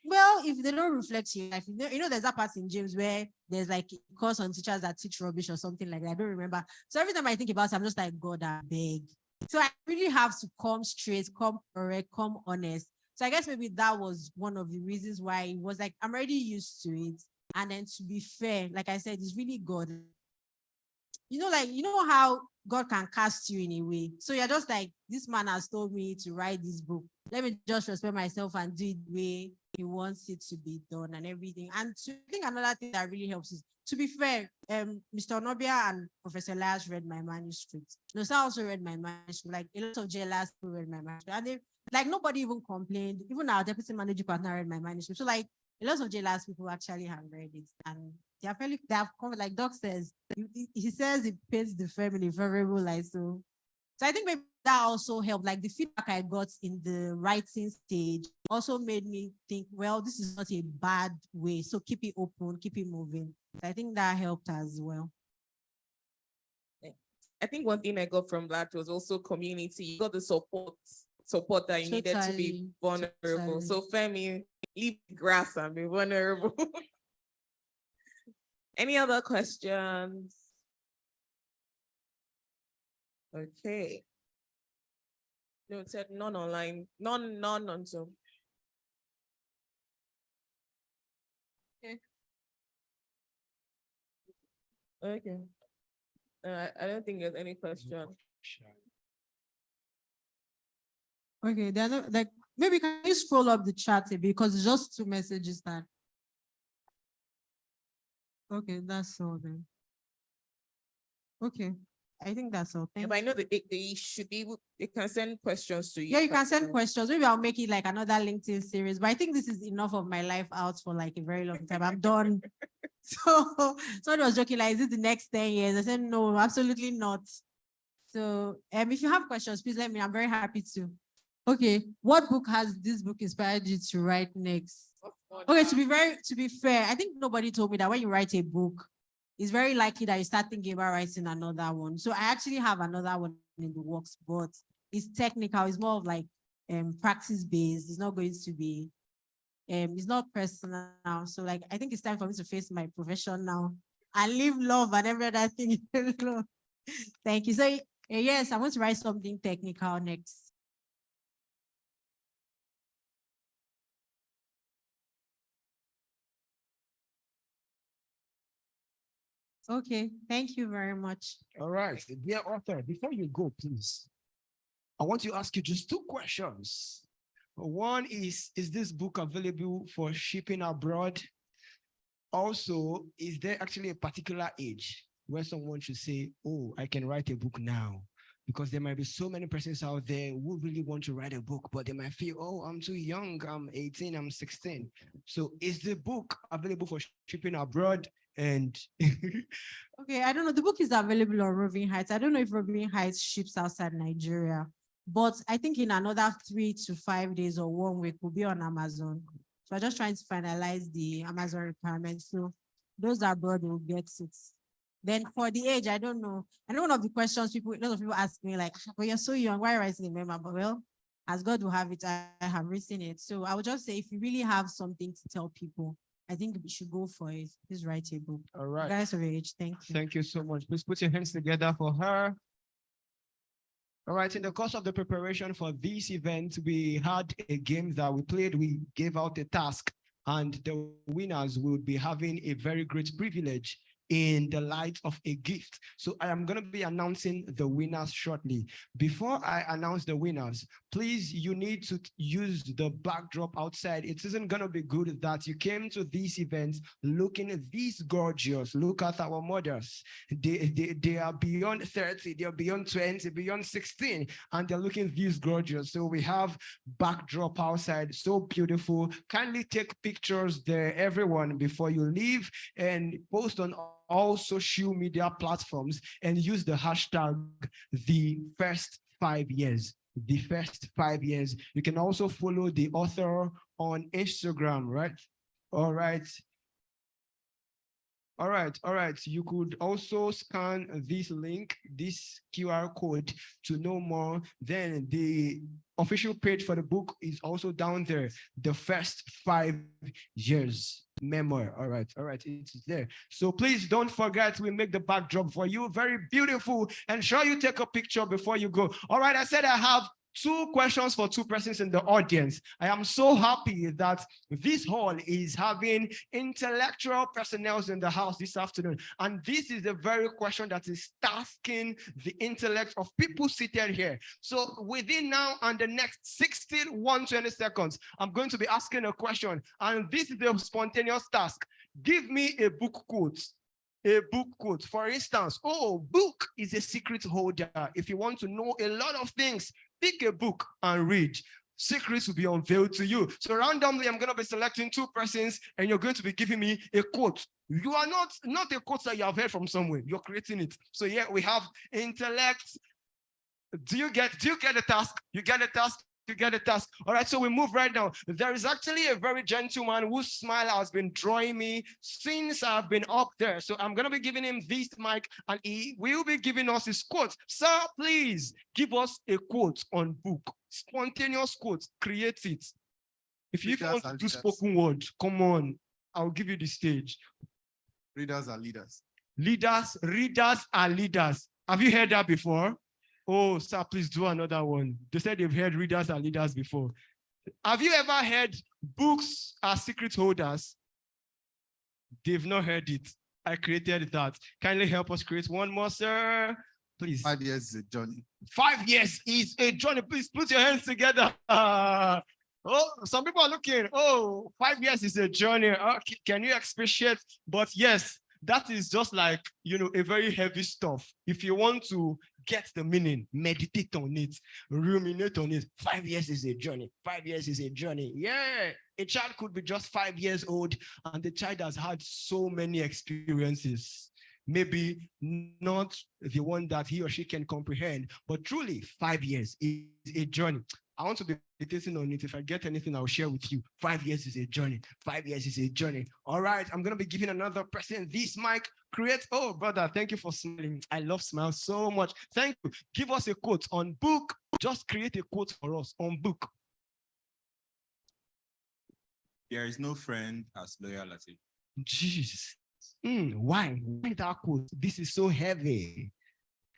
well, if they don't reflect your life, there's that part in James where there's like a course on teachers that teach rubbish or something like that. I don't remember. So every time I think about it, I'm just like, God, I beg. So I really have to come straight, come correct, come honest. So I guess maybe that was one of the reasons why it was like, I'm already used to it. And then to be fair, like I said, it's really God. How God can cast you in a way. So you're just like, this man has told me to write this book. Let me just respect myself and do it the way he wants it to be done and everything. And I think another thing that really helps is, to be fair, Mr. Nobia and Professor Laz read my manuscript. Nosa also read my manuscript. Like a lot of JLAS people read my manuscript. And they, like, nobody even complained. Even our deputy managing partner read my manuscript. So like a lot of JLAS people actually have read it. And they have come, like Doc says, he says it paints the family favorable light. So I think maybe that also helped. Like the feedback I got in the writing stage also made me think, well, this is not a bad way. So keep it open, keep it moving. So I think that helped as well. I think one thing I got from that was also community. You got the support that you needed to be vulnerable. Totally. So Femi, leave the grass and be vulnerable. Any other questions? Okay. No, it said none online, none on Zoom. Okay. I don't think there's any question. Okay, there are no, like, maybe can you scroll up the chat a bit, because it's just two messages that. Okay, that's all then. Okay, I think that's all. Yeah, Thank but I you. know that they should be able, they can send questions to you. Yeah, you can send questions. Maybe I'll make it like another LinkedIn series, but I think this is enough of my life out for like a very long time. I'm done. So someone was joking, like, is it the next 10 years? I said, no, absolutely not. So if you have questions, please let me. I'm very happy to. Okay, what book has this book inspired you to write next? Okay, to be fair, I think nobody told me that when you write a book, it's very likely that you start thinking about writing another one. So I actually have another one in the works, but it's technical. It's more of like practice based. It's not going to be it's not personal. So like I think it's time for me to face my profession now and leave love and every other thing alone. Thank you. So yes, I want to write something technical next. Okay, thank you very much. All right, dear author, before you go, please, I want to ask you just two questions. One is this book available for shipping abroad? Also, is there actually a particular age where someone should say, oh, I can write a book now? Because there might be so many persons out there who really want to write a book, but they might feel, oh, I'm too young, I'm 18, I'm 16. So is the book available for shipping abroad? And Okay, I don't know. The book is available on Roving Heights. I don't know if Roving Heights ships outside Nigeria, but I think in another 3 to 5 days or 1 week will be on Amazon. So I'm just trying to finalize the Amazon requirements. So those are abroad will get it. Then for the age, I don't know. I know one of the questions a lot of people ask me, like, but you're so young, why are you writing a memoir? But well, as God will have it, I have written it. So I would just say, if you really have something to tell people, I think you should go for it. Please write a book. all right. Guys of your age, thank you. Thank you so much. Please put your hands together for her. All right, in the course of the preparation for this event, we had a game that we played. We gave out a task, and the winners will be having a very great privilege in the light of a gift. So I am going to be announcing the winners shortly. Before I announce the winners, please, you need to use the backdrop outside. It isn't going to be good that you came to this event looking this gorgeous. Look at our mothers. They are beyond 30, they are beyond 20, beyond 16, and they're looking this gorgeous. So we have backdrop outside, so beautiful. Kindly take pictures there, everyone, before you leave, and post on all social media platforms and use the hashtag the first 5 years. The first 5 years. You can also follow the author on Instagram, right? All right. All right. You could also scan this link, this QR code to know more. Then the official page for the book is also down there. The first 5 years memoir. All right, it's there. So please don't forget, we make the backdrop for you very beautiful, and sure you take a picture before you go. All right, I said I have 2 questions for 2 persons in the audience. I am so happy that this hall is having intellectual personnel in the house this afternoon. And this is the very question that is tasking the intellect of people seated here. So within now and the next 120 seconds, I'm going to be asking a question. And this is the spontaneous task. Give me a book quote. A book quote. For instance, book is a secret holder. If you want to know a lot of things, pick a book and read. Secrets will be unveiled to you. So randomly, I'm going to be selecting 2 persons, and you're going to be giving me a quote. You are not a quote that you have heard from somewhere. You're creating it. So yeah, we have intellect. Do you get the task? You get the task. You get a task. All right, so we move right now. There is actually a very gentleman whose smile has been drawing me since I've been up there. So I'm going to be giving him this mic, and he will be giving us his quote. Sir, please give us a quote on book. Spontaneous quote. Create it. If you want to do spoken word, come on. I'll give you the stage. Readers are leaders. Readers are leaders. Have you heard that before? Oh, sir, please do another one. They said they've heard readers and leaders before. Have you ever heard books are secret holders? They've not heard it. I created that. Kindly help us create one more, sir. Please. 5 years is a journey. 5 years is a journey. Please put your hands together. Some people are looking. 5 years is a journey. Can you appreciate? But yes, that is just like, a very heavy stuff. If you want to get the meaning, meditate on it, ruminate on it. 5 years is a journey. 5 years is a journey. Yeah. A child could be just 5 years old, and the child has had so many experiences. Maybe not the one that he or she can comprehend, but truly 5 years is a journey. I want to be meditating on it. If I get anything, I'll share with you. 5 years is a journey. 5 years is a journey. All right, I'm going to be giving another person this mic. Brother, thank you for smiling. I love smiles so much. Thank you. Give us a quote on book. Just create a quote for us on book. There is no friend as loyal as a. Jesus. Why? Why that quote? This is so heavy.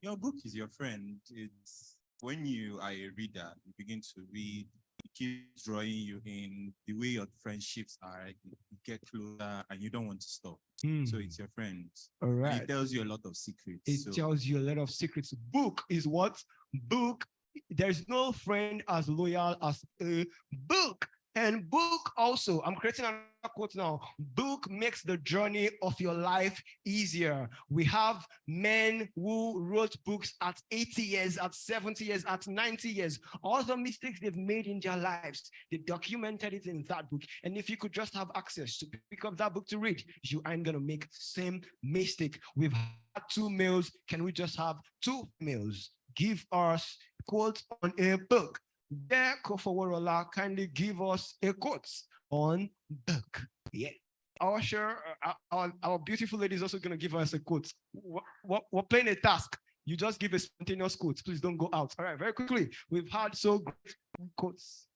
Your book is your friend. It's when you are a reader, you begin to read, it keeps drawing you in the way your friendships are. You get closer and you don't want to stop. So it's your friend. All right. And it tells you a lot of secrets. It tells you a lot of secrets. Book is what? Book. There's no friend as loyal as a book. And book also, I'm creating another quote now. Book makes the journey of your life easier. We have men who wrote books at 80 years, at 70 years, at 90 years. All the mistakes they've made in their lives, they documented it in that book. And if you could just have access to pick up that book to read, you aren't going to make the same mistake. We've had 2 males. Can we just have 2 males? Give us quotes on a book. There, Kofaworola, kindly give us a quote on book. Yeah. Our beautiful lady is also going to give us a quote. We're playing a task. You just give a spontaneous quote. Please don't go out. All right, very quickly. We've had so great quotes.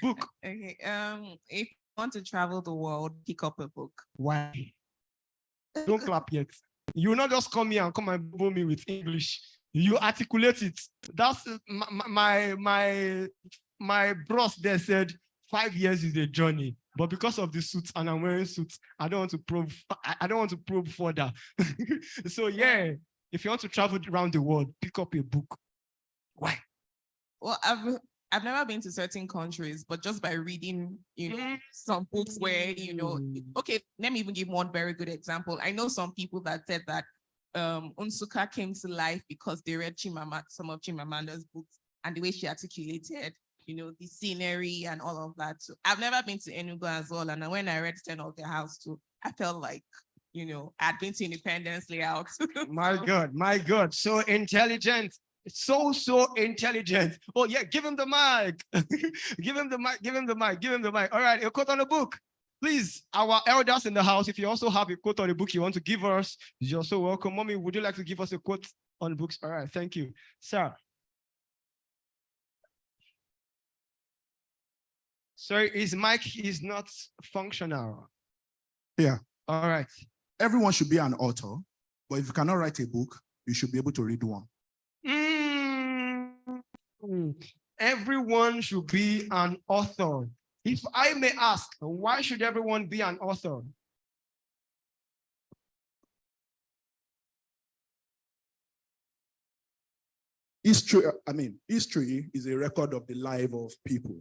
Book. Okay. If you want to travel the world, pick up a book. Why? Don't clap yet. You will not just come here and come and bubble me with English. You articulate it. That's my boss there said 5 years is a journey, but because of the suits and I'm wearing suits, I don't want to probe. I don't want to probe further. So yeah, if you want to travel around the world, pick up a book. Why? Well, I've never been to certain countries, but just by reading, some books where, okay, let me even give one very good example. I know some people that said that Unsuka came to life because they read some of Chimamanda's books and the way she articulated, the scenery and all of that. So I've never been to Enugu as well. And when I read Ten of the House too, I felt like, I'd been to Independence Layout. My God, so intelligent. So intelligent. Oh yeah, give him the mic. Give him the mic. All right, a quote on the book. Please, our elders in the house, if you also have a quote on the book you want to give us, you're so welcome. Mommy, would you like to give us a quote on the books? All right, thank you. Sir. Sorry, his mic is not functional. Yeah. All right. Everyone should be an author, but if you cannot write a book, you should be able to read one. Everyone should be an author. If I may ask, why should everyone be an author? History is a record of the life of people.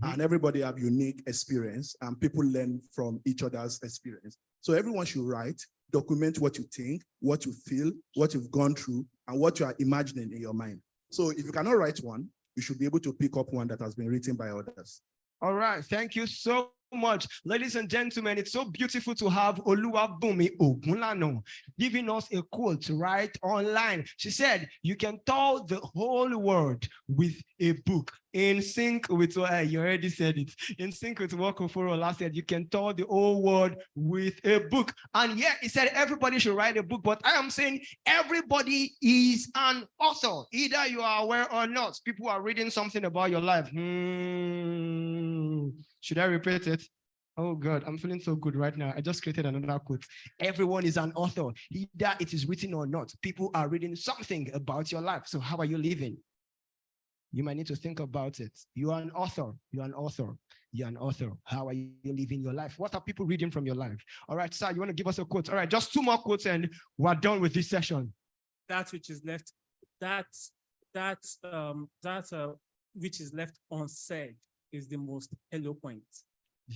And everybody have unique experience and people learn from each other's experience. So everyone should write, document what you think, what you feel, what you've gone through, and what you are imagining in your mind. So if you cannot write one, you should be able to pick up one that has been written by others. All right, thank you so much. Ladies and gentlemen, it's so beautiful to have Oluwabumi Ogunlano giving us a quote right online. She said, you can tell the whole world with a book. In sync with what you already said it. In sync with what Koforola said, you can tell the whole world with a book. And yeah, he said everybody should write a book, but I am saying everybody is an author. Either you are aware or not. People are reading something about your life. Should I repeat it? Oh God, I'm feeling so good right now. I just created another quote. Everyone is an author. Either it is written or not. People are reading something about your life. So how are you living? You might need to think about it. You are an author. You're an author. You're an author. How are you living your life? What are people reading from your life? All right, sir, you want to give us a quote? All right, just 2 more quotes and we're done with this session. That which is left, which is left unsaid is the most eloquent.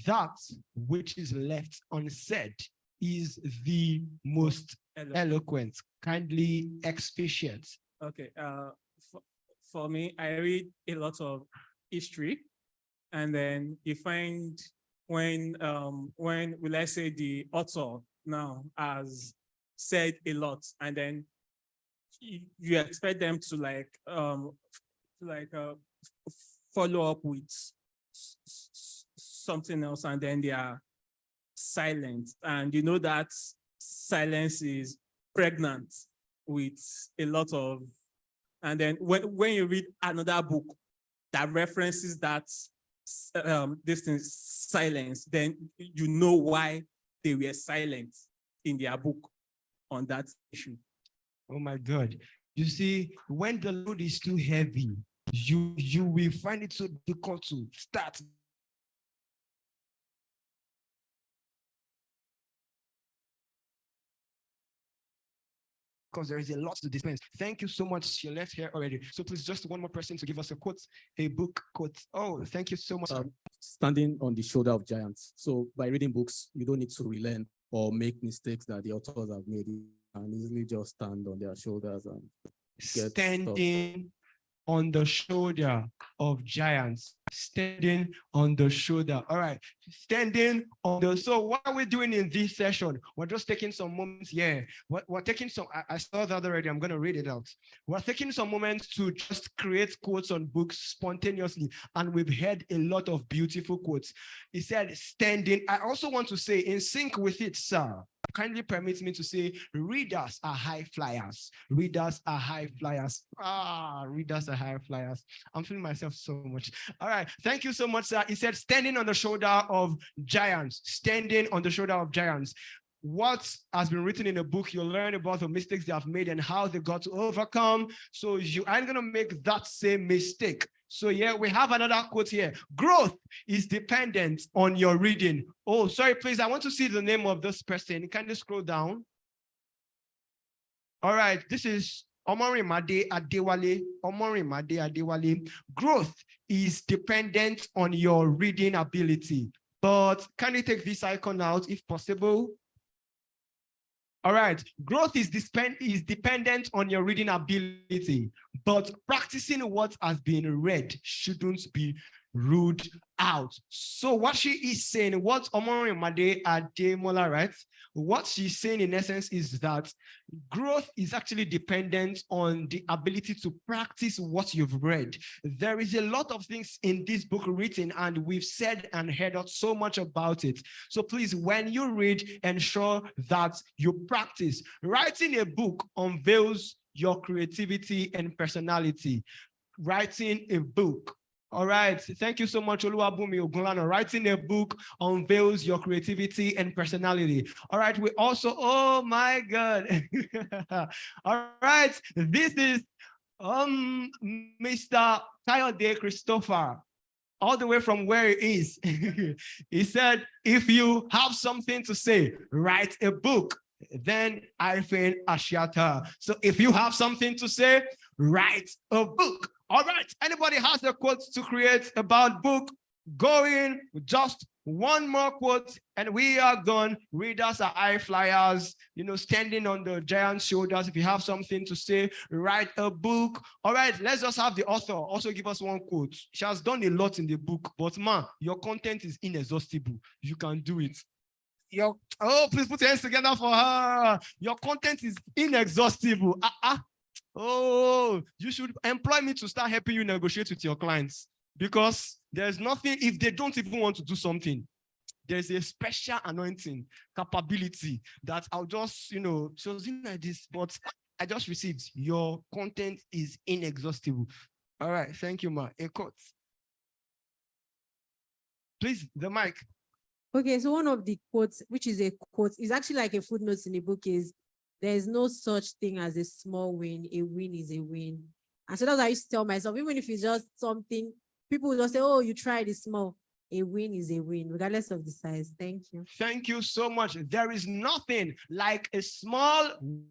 That which is left unsaid is the most eloquent. Kindly expatiate. Okay. For me, I read a lot of history, and then you find when will I say the author now has said a lot, and then you expect them to follow up with something else, and then they are silent, and you know that silence is pregnant with a lot of. And then when you read another book that references that this thing silence, then you know why they were silent in their book on that issue. Oh my God. You see, when the load is too heavy, you will find it so difficult to start. Because there is a lot to dispense. Thank you so much. She left here already. So please, just one more person to give us a quote, a book quote. Oh, thank you so much. Standing on the shoulder of giants. So by reading books, you don't need to relearn or make mistakes that the authors have made, and easily just stand on their shoulders and get standing on the shoulder of giants. Standing on the shoulder. All right. Standing on the. So what are we doing in this session? We're just taking some moments. Yeah. We're taking some. I saw that already. I'm going to read it out. We're taking some moments to just create quotes on books spontaneously. And we've heard a lot of beautiful quotes. He said, standing. I also want to say, in sync with it, sir, kindly permit me to say, readers are high flyers. Readers are high flyers. Readers are high flyers. I'm feeling myself so much. All right. Thank you so much, sir. He said, standing on the shoulder of giants. Standing on the shoulder of giants. what has been written in the book, you'll learn about the mistakes they have made and how they got to overcome. So you aren't going to make that same mistake. So yeah, we have another quote here. Growth is dependent on your reading. Oh, sorry, please. I want to see the name of this person. Can you scroll down? All right, this is Omorimade Adewale. Omorimade Adewale. Growth is dependent on your reading ability. But can you take this icon out if possible? All right, growth is dependent on your reading ability, but practicing what has been read shouldn't be ruled out. So what she is saying, what Omorimade Ademola, right? What she's saying in essence is that growth is actually dependent on the ability to practice what you've read. There is a lot of things in this book written, and we've said and heard so much about it. So please, when you read, ensure that you practice. Writing a book unveils your creativity and personality. Writing a book. All right, thank you so much, Oluwabumi Ogunlana. Writing a book unveils your creativity and personality. All right, we also, oh my God. All right, this is Mr. Ayodele Christopher, all the way from where he is. He said, if you have something to say, write a book. Then Ayodele Ashiata. So if you have something to say, write a book. All right, anybody has a quote to create about book? Going, just one more quote, and we are gone. Readers are high flyers, standing on the giant's shoulders. If you have something to say, write a book. All right, let's just have the author also give us one quote. She has done a lot in the book, but man, your content is inexhaustible. You can do it. Please put your hands together for her. Your content is inexhaustible. Oh, you should employ me to start helping you negotiate with your clients, because there's nothing, if they don't even want to do something, there's a special anointing capability that I'll just, choosing like this, but I just received. Your content is inexhaustible. All right, thank you, ma. A quote. Please, the mic. Okay, so one of the quotes, which is a quote, is actually like a footnote in the book, is there's no such thing as a small win. A win is a win. And so that's what I used to tell myself, even if it's just something, people will just say, oh, you tried it small. A win is a win, regardless of the size. Thank you. Thank you so much. There is nothing like a small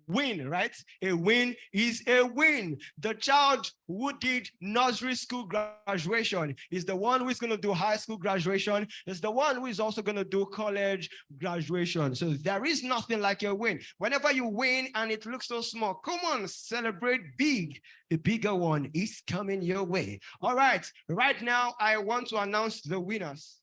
win, right? A win is a win. The child who did nursery school graduation is the one who is going to do high school graduation. Is the one who is also going to do college graduation. So there is nothing like a win. Whenever you win and it looks so small, come on, celebrate big. A bigger one is coming your way. All right. Right now, I want to announce the winners.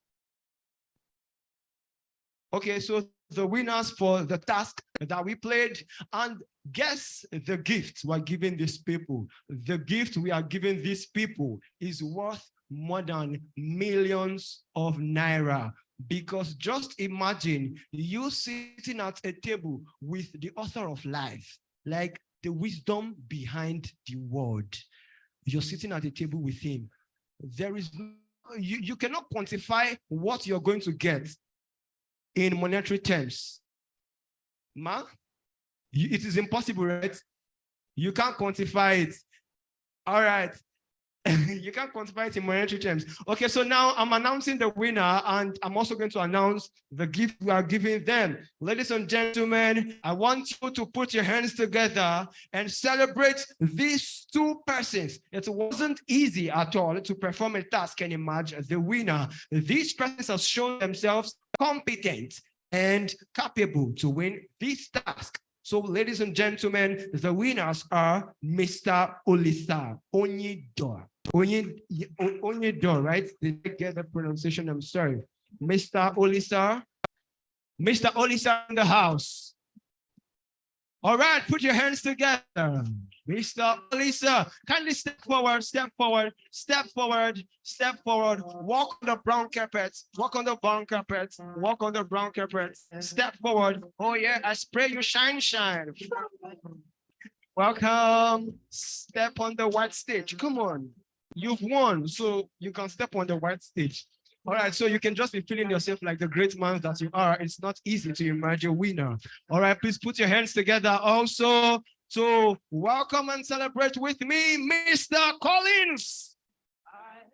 Okay, so the winners for the task that we played, and guess the gift we're giving these people. The gift we are giving these people is worth more than millions of naira. Because just imagine you sitting at a table with the author of life, like the wisdom behind the word. You're sitting at a table with him. There is, you cannot quantify what you're going to get in monetary terms. Ma, it is impossible, right? You can't quantify it. All right. You can't quantify it in monetary terms. Okay, so now I'm announcing the winner, and I'm also going to announce the gift we are giving them. Ladies and gentlemen, I want you to put your hands together and celebrate these two persons. It wasn't easy at all to perform a task and emerge as the winner. These persons have shown themselves competent and capable to win this task. So, ladies and gentlemen, the winners are Mr. Olisa Onyedor. Onyedor, right? Did I get the pronunciation? I'm sorry. Mr. Olisa. Mr. Olisa in the house. All right, put your hands together. Mr. Olisa, kindly step forward, step forward, step forward, step forward. Walk on the brown carpet, walk on the brown carpet, walk on the brown carpet. Step forward. Oh yeah, I spray you shine. Welcome. Step on the white stage. Come on. You've won, so you can step on the white stage. All right, so you can just be feeling yourself like the great man that you are. It's not easy to emerge a winner. All right, please put your hands together also to welcome and celebrate with me, Mr. Collins.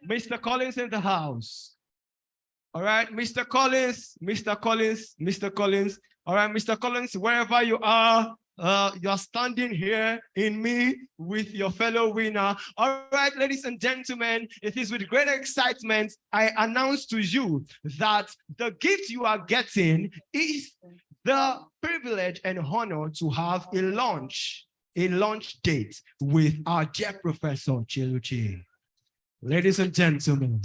Mr. Collins in the house. All right, Mr. Collins, Mr. Collins, Mr. Collins. All right, Mr. Collins, wherever you are, you're standing here in me with your fellow winner. All right, ladies and gentlemen, it is with great excitement I announce to you that the gift you are getting is the privilege and honor to have a lunch date with our dear Professor Chiluchi. Ladies and gentlemen.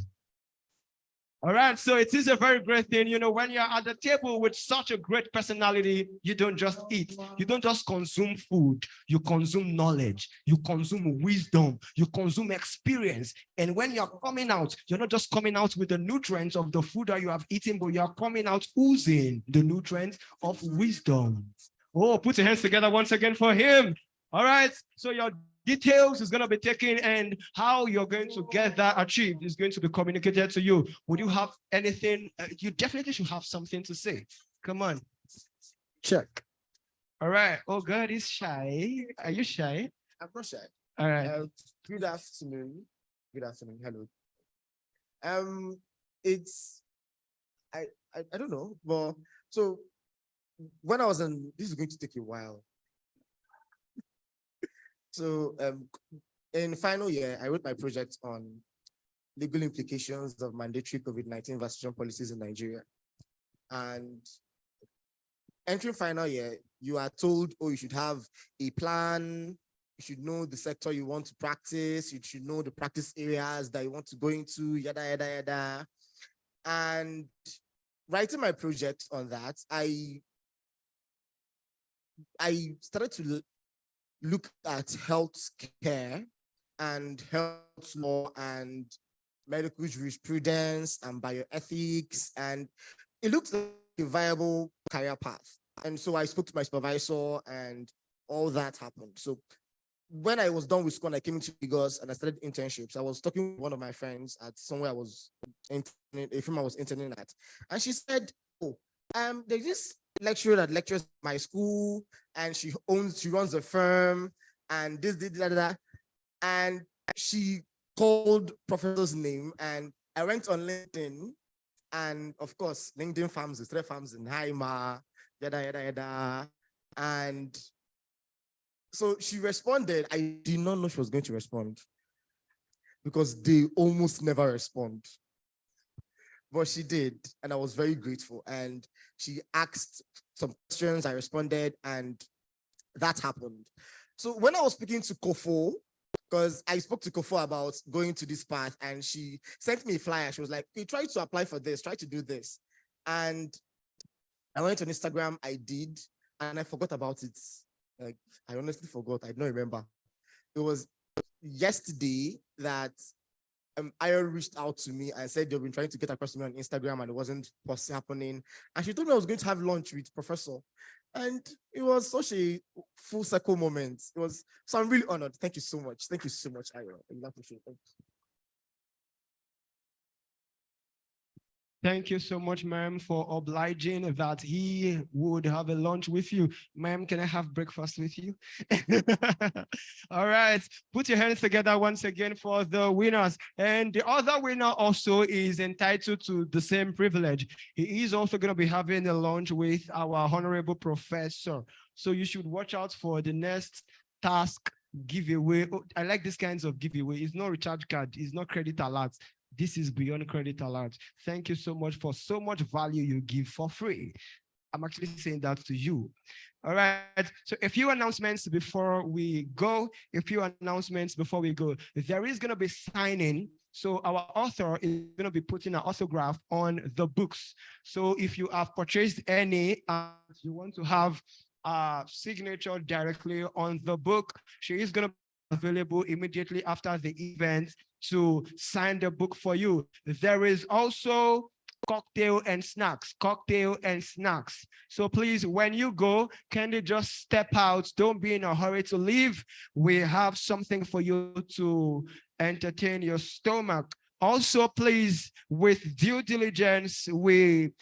All right, so it is a very great thing. You know, when you're at the table with such a great personality, you don't just eat. You don't just consume food. You consume knowledge. You consume wisdom. You consume experience. And when you're coming out, you're not just coming out with the nutrients of the food that you have eaten, but you're coming out oozing the nutrients of wisdom. Oh, put your hands together once again for him. All right, so your details is going to be taken and how you're going to get that achieved is going to be communicated to you. Would you have anything? You definitely should have something to say. Come on. Check. All right. Oh, God is shy. Are you shy? I'm not shy. All right. Good afternoon. Good afternoon. Hello. It's I don't know, but so when I was in, this is going to take a while. So in final year, I wrote my project on legal implications of mandatory COVID-19 vaccination policies in Nigeria. And entering final year, you are told, oh, you should have a plan, you should know the sector you want to practice, you should know the practice areas that you want to go into, yada, yada, yada. And writing my project on that, I started to look at health care and health law and medical jurisprudence and bioethics, and it looks like a viable career path. And so I spoke to my supervisor and all that happened. So when I was done with school and I came into Lagos and I started internships, I was talking with one of my friends at somewhere I was interning, a firm I was interning at, and she said, oh, there's this lecturer that lectures at my school, and she runs a firm, and that. And she called professor's name, and I went on LinkedIn, and of course, LinkedIn farms is 3 farms in Haima, yada, yada, yada. And so she responded. I did not know she was going to respond because they almost never respond. But she did, and I was very grateful. And she asked some questions, I responded, and that happened. So when I was speaking to Kofo, because I spoke to Kofo about going to this path, and she sent me a flyer. She was like, hey, try to apply for this, try to do this. And I went on Instagram, I did, and I forgot about it. Like, I honestly forgot, I don't remember. It was yesterday that Ayo reached out to me and said they've been trying to get across to me on Instagram and it wasn't happening. And she told me I was going to have lunch with Professor. And it was such a full circle moment. It was, so I'm really honored. Thank you so much. Thank you so much, Ayo. I really appreciate it. Thank you so much, ma'am, for obliging that he would have a lunch with you. Ma'am, can I have breakfast with you? All right, put your hands together once again for the winners. And the other winner also is entitled to the same privilege. He is also going to be having a lunch with our honorable professor. So you should watch out for the next task giveaway. Oh, I like these kinds of giveaway. It's not recharge card, it's not credit alerts. This is beyond credit alert. Thank you so much for so much value you give for free. I'm actually saying that to you. All right. So a few announcements before we go. There is going to be signing. So our author is going to be putting an autograph on the books. So if you have purchased any and you want to have a signature directly on the book, she is going to be available immediately after the event to sign the book for you. There is also cocktail and snacks. So please, when you go, can you just step out? Don't be in a hurry to leave. We have something for you to entertain your stomach. Also, please, with due diligence, we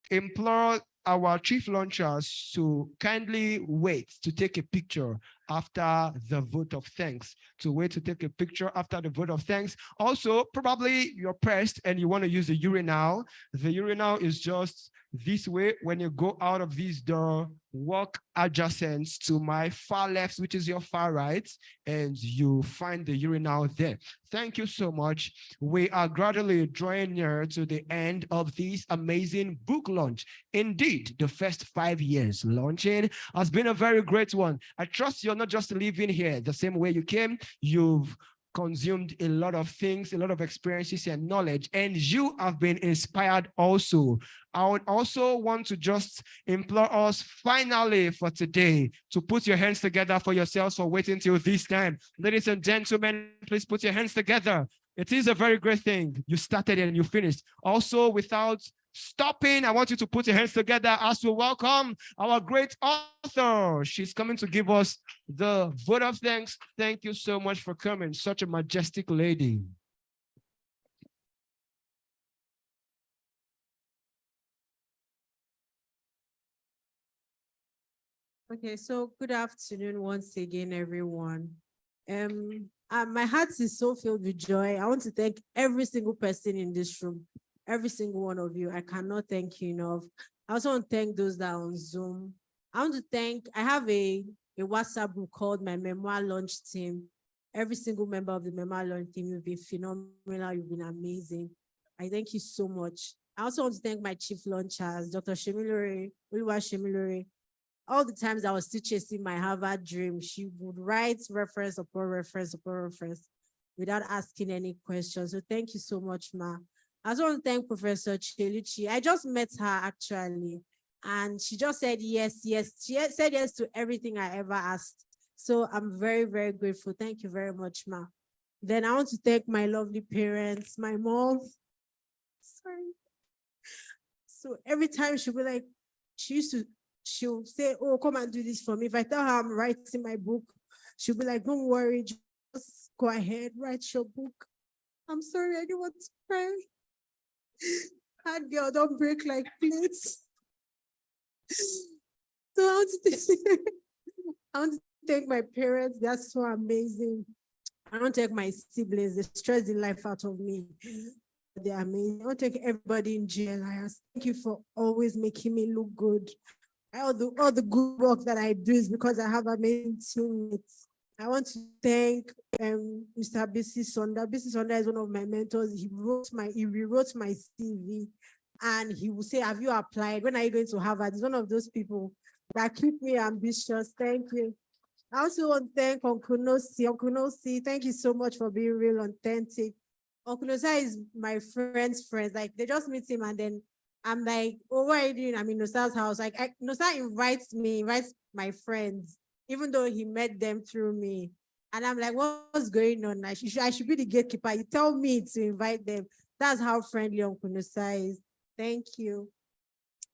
implore our chief launchers to kindly wait to take a picture after the vote of thanks, to wait to take a picture after the vote of thanks. Also, probably you're pressed and you want to use the urinal. The urinal is just this way. When you go out of this door, walk adjacent to my far left, which is your far right, and you find the urinal there. Thank you so much. We are gradually drawing near to the end of this amazing book launch. Indeed, the first 5 years launching has been a very great one. I trust you're not just living here the same way you came. You've consumed a lot of things, a lot of experiences and knowledge, and you have been inspired also. I would also want to just implore us finally for today to put your hands together for yourselves for waiting till this time. Ladies and gentlemen, please put your hands together. It is a very great thing. You started and you finished. Also, without stopping, I want you to put your hands together as we welcome our great author. She's coming to give us the vote of thanks. Thank you so much for coming. Such a majestic lady. Okay, so good afternoon once again, everyone. My heart is so filled with joy. I want to thank every single person in this room, every single one of you. I cannot thank you enough. I also want to thank those that are on Zoom. I want to thank, I have a WhatsApp group called my Memoir Launch Team. Every single member of the Memoir Launch Team, you've been phenomenal, you've been amazing. I thank you so much. I also want to thank my chief launchers, Dr. Shemilore, Uluwa Shemilore. All the times I was still chasing my Harvard dream, she would write reference upon reference upon reference without asking any questions. So thank you so much, Ma. I also want to thank Professor Cheluchi. I just met her actually, and she just said yes, yes. She said yes to everything I ever asked. So I'm very, very grateful. Thank you very much, Ma. Then I want to thank my lovely parents, my mom. Sorry. So every time she'll be like, she'll say, oh, come and do this for me. If I tell her I'm writing my book, she'll be like, don't worry, just go ahead, write your book. I'm sorry, I didn't want to cry. Hard girl, don't break like plates. So I want to thank my parents. They're so amazing. I want to thank my siblings. They stress the life out of me. They're amazing. I want to thank everybody in GLIS. Thank you for always making me look good. All the good work that I do is because I have amazing teammates. I want to thank Mr. Bisi Sonda. Bisi Sonda is one of my mentors. He rewrote my CV, and he will say, have you applied? When are you going to Harvard? He's one of those people that keep me ambitious. Thank you. I also want to thank Uncle Nosi. Uncle Nosi, thank you so much for being real authentic. Uncle Nosa is my friend's friend. Like, they just meet him and then I'm like, oh, what are you doing? I'm in Nosa's house. Like, Nosa invites my friends, even though he met them through me. And I'm like, what's going on? I should be the gatekeeper. You tell me to invite them. That's how friendly Uncle Nosa is. Thank you.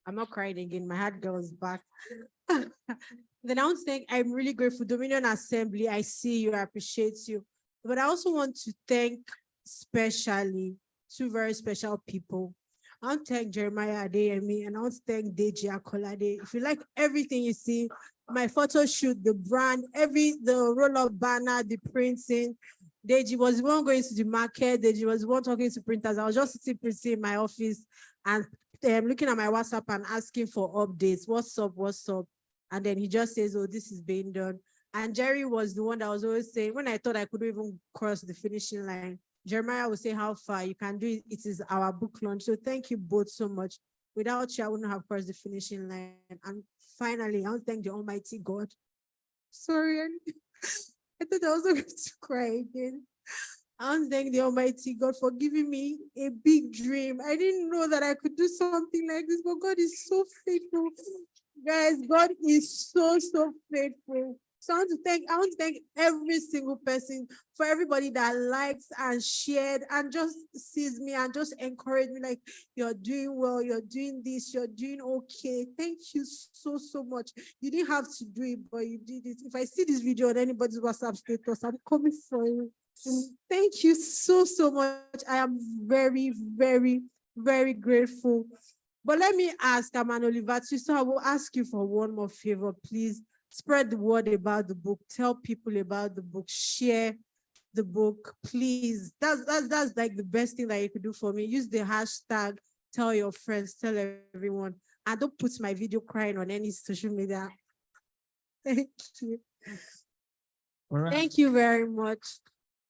I'm not crying again. My heart goes back. Then I want to thank, I'm really grateful. Dominion Assembly, I see you, I appreciate you. But I also want to thank especially two very special people. I want to thank Jeremiah Adeyemi and I want to thank Deji Akolade. If you like everything you see, my photo shoot, the brand, the roll-up banner, the printing, Deji was the one going to the market. Deji was the one talking to printers. I was just sitting printing in my office and looking at my WhatsApp and asking for updates. What's up? What's up? And then he just says, oh, this is being done. And Jerry was the one that was always saying, when I thought I couldn't even cross the finishing line, Jeremiah would say, how far you can do it. It is our book launch. So thank you both so much. Without you, I wouldn't have crossed the finishing line. And finally, I want to thank the Almighty God. Sorry, I thought I was going to cry again. I want to thank the Almighty God for giving me a big dream. I didn't know that I could do something like this, but God is so faithful. Guys, God is so faithful. So I want to thank every single person, for everybody that likes and shared and just sees me and just encourage me, like, you're doing well, you're doing this, you're doing okay. Thank you so much. You didn't have to do it, but you did it. If I see this video on anybody's WhatsApp status, I'm coming for you. Thank you so, so much. I am very, very, very grateful. But let me ask, Aman Oliver, so I will ask you for one more favor, please. Spread the word about the book. Tell people about the book. Share the book, please. That's like the best thing that you could do for me. Use the hashtag. Tell your friends. Tell everyone. And don't put my video crying on any social media. Thank you. All right. Thank you very much.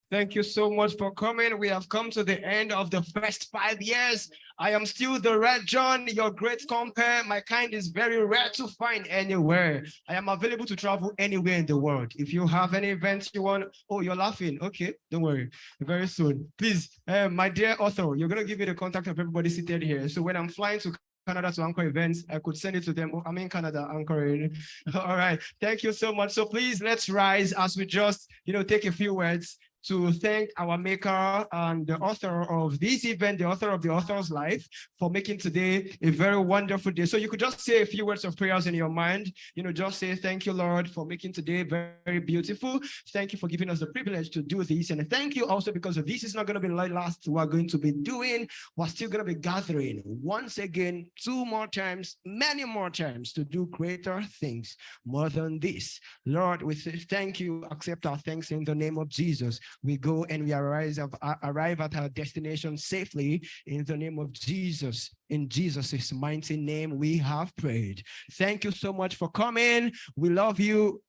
Thank you so much for coming. We have come to the end of the first 5 years. I am still the Red John, your great compare. My kind is very rare to find anywhere. I am available to travel anywhere in the world. If you have any events you want, oh, you're laughing. Okay, don't worry. Very soon. Please, my dear author, you're going to give me the contact of everybody seated here. So when I'm flying to Canada to anchor events, I could send it to them. Oh, I'm in Canada anchoring. All right. Thank you so much. So please, let's rise as we just, take a few words to thank our maker and the author of this event, the author of the author's life, for making today a very wonderful day. So you could just say a few words of prayers in your mind, just say, thank you, Lord, for making today very, very beautiful. Thank you for giving us the privilege to do this. And thank you also because of this is not going to be the last we're going to be doing. We're still going to be gathering once again, 2 more times, many more times to do greater things more than this. Lord, we say thank you. Accept our thanks in the name of Jesus. We go and we arrive at our destination safely in the name of Jesus. In Jesus' mighty name, we have prayed. Thank you so much for coming. We love you.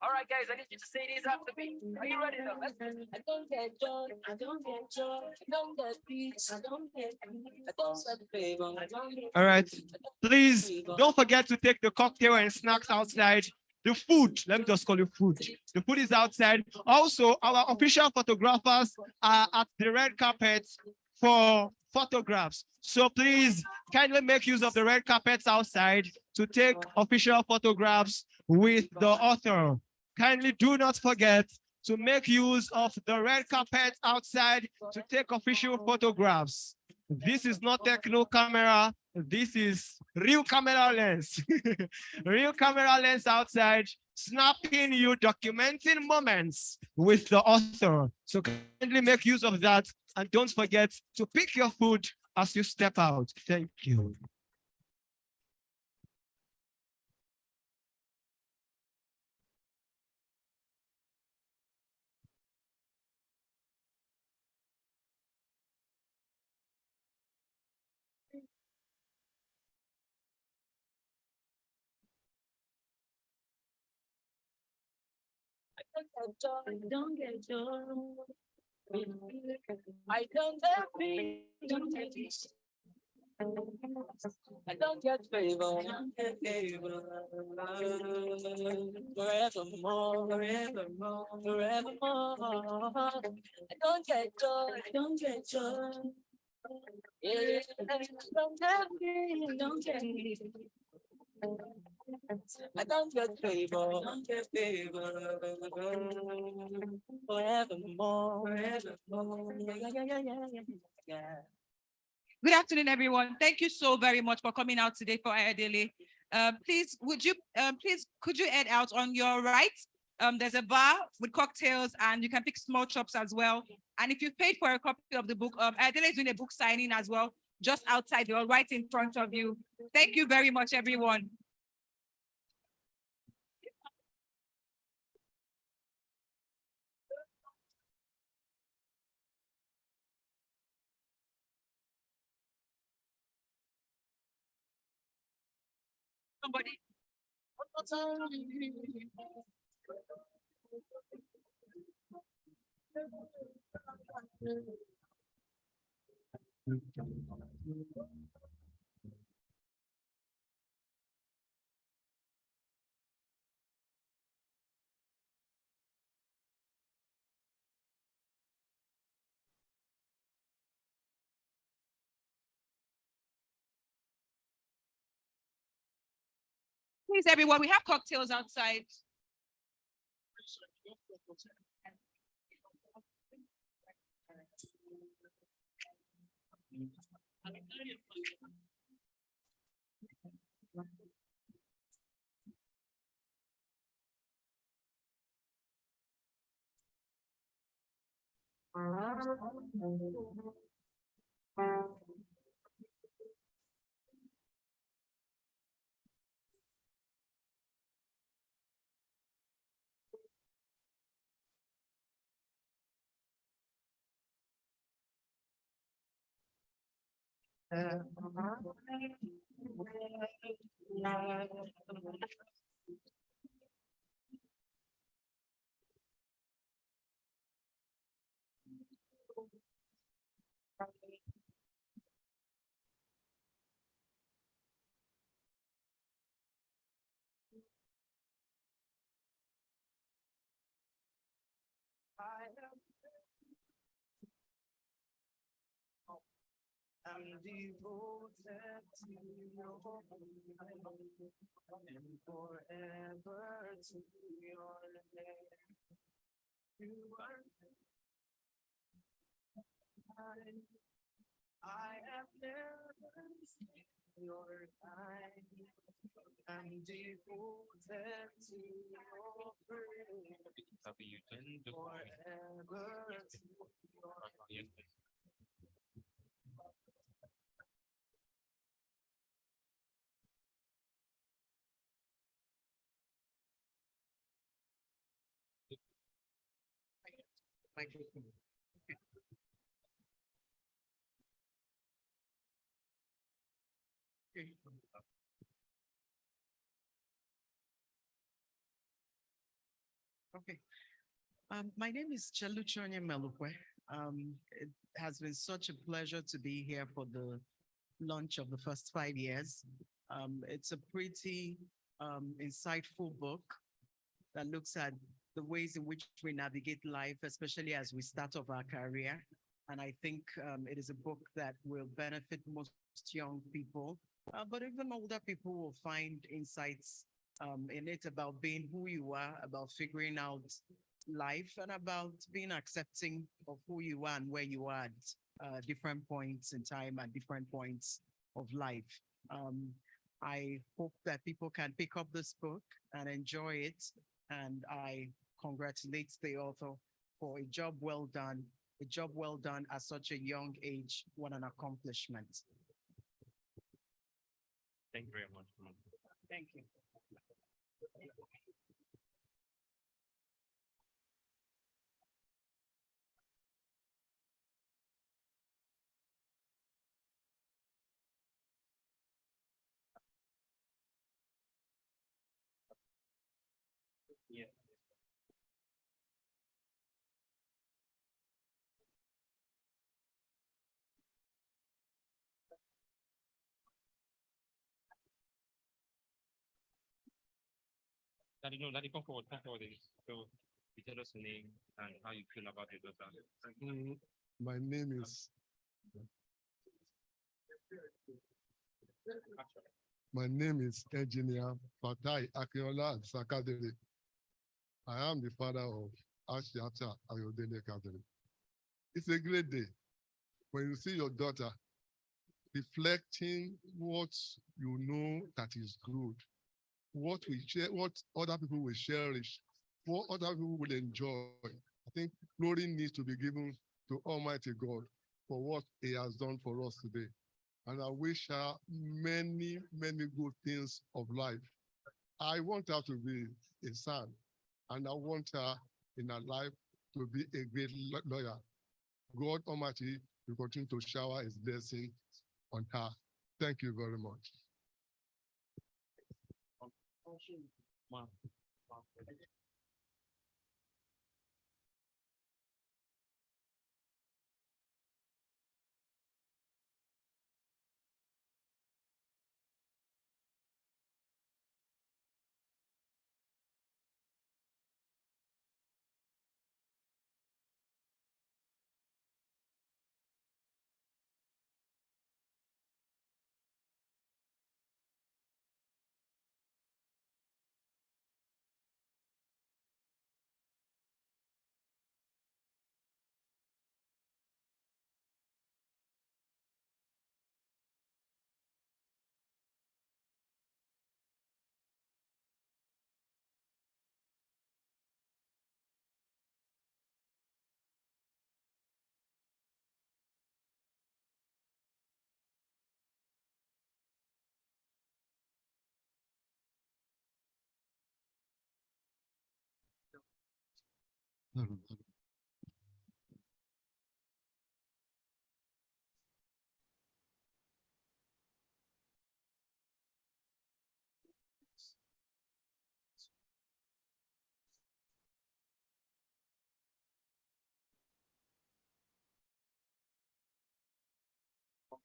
All right, guys, I need you to say these after me. Are you ready now? Let's go. I don't get joy, I don't get joy, I don't get peace, I don't get peace, I don't get favor, I don't get. All right, please don't forget to take the cocktail and snacks outside. The food, let me just call it food. The food is outside. Also, our official photographers are at the red carpet for photographs. So please kindly make use of the red carpets outside to take official photographs with the author. Kindly do not forget to make use of the red carpet outside to take official photographs. This is not techno camera. This is real camera lens. Real camera lens outside, snapping you, documenting moments with the author. So kindly make use of that. And don't forget to pick your food as you step out. Thank you. Don't get joy. I don't get peace. Don't get peace. I don't get favor. I don't get favor. Forevermore, forevermore, forevermore. I don't get joy. I don't get joy. Yeah, I don't get peace. Don't get peace. I don't get favor. I don't get favor. Forevermore, forevermore. Yeah. Good afternoon, everyone. Thank you so very much for coming out today for Ayodele. Please, could you head out on your right? There's a bar with cocktails and you can pick small chops as well. And if you've paid for a copy of the book, Ayodele is doing a book signing as well, just outside or right in front of you. Thank you very much, everyone. Somebody. Please, everyone, we have cocktails outside. I'm devoted to your and forever to your name. You are mine. I have never seen your kind. I'm devoted to your praise and forever to your name. Okay. My name is Cheluchonye Melukwe. It has been such a pleasure to be here for the launch of the first 5 years. It's a pretty insightful book that looks at the ways in which we navigate life, especially as we start off our career. And I think it is a book that will benefit most young people, but even older people will find insights in it about being who you are, about figuring out life, and about being accepting of who you are and where you are at different points in time and different points of life. I hope that people can pick up this book and enjoy it. And I congratulate the author for a job well done, at such a young age. What an accomplishment. Thank you very much. Thank you. Yeah. Daddy, no, Daddy, come forward, So you tell us your name and how you feel about your daughter. My name is Engineer Fatai Akinola Sakadiri. I am the father of Ashiata Ayodele Kadiri. It's a great day when you see your daughter reflecting what you know that is good, what we share, what other people will cherish, what other people will enjoy. I think glory needs to be given to Almighty God for what He has done for us today. And I wish her many, many good things of life. I want her to be a son, and I want her in her life to be a great lawyer. God Almighty will continue to shower His blessing on her. Thank you very much.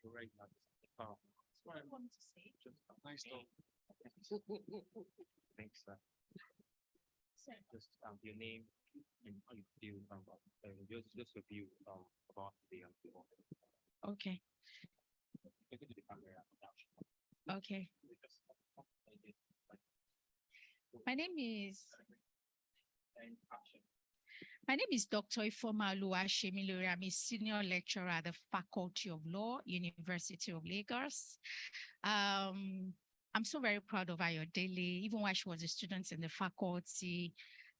Right now. That's what I wanted to say. Nice talk. Thanks, sir. Just your name and how you feel about just a view about the people. Okay. Look into the camera. Okay. My name is My name is Dr. Ifoma Oluwashemilore. I'm a senior lecturer at the Faculty of Law, University of Lagos. I'm so very proud of Ayodele, even while she was a student in the faculty.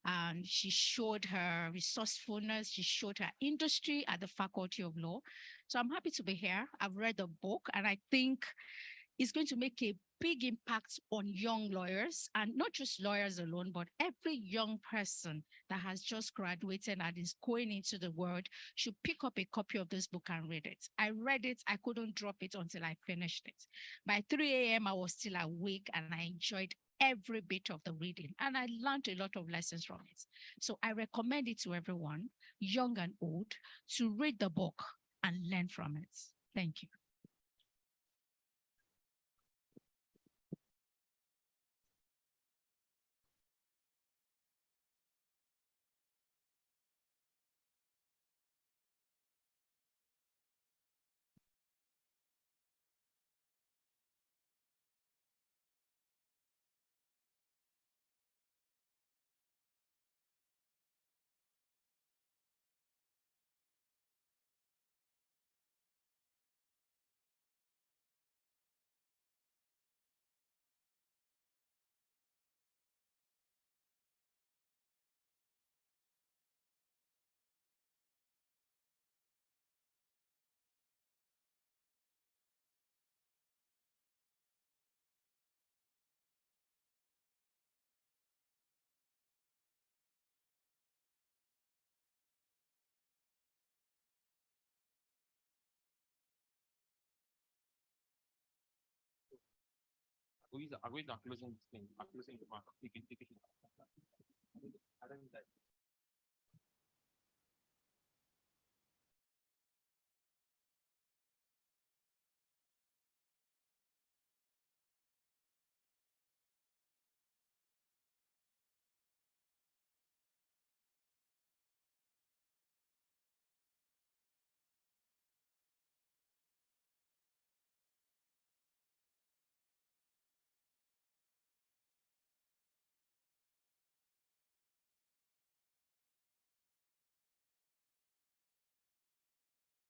And she showed her resourcefulness. She showed her industry at the Faculty of Law. So I'm happy to be here. I've read the book, and I think it's going to make a big impact on young lawyers, and not just lawyers alone, but every young person that has just graduated and is going into the world should pick up a copy of this book and read it. I read it. I couldn't drop it until I finished it. By 3 a.m., I was still awake, and I enjoyed every bit of the reading, and I learned a lot of lessons from it. So I recommend it to everyone, young and old, to read the book and learn from it. Thank you. Are we not closing this thing? I'm closing the market. You can take it. I don't know that.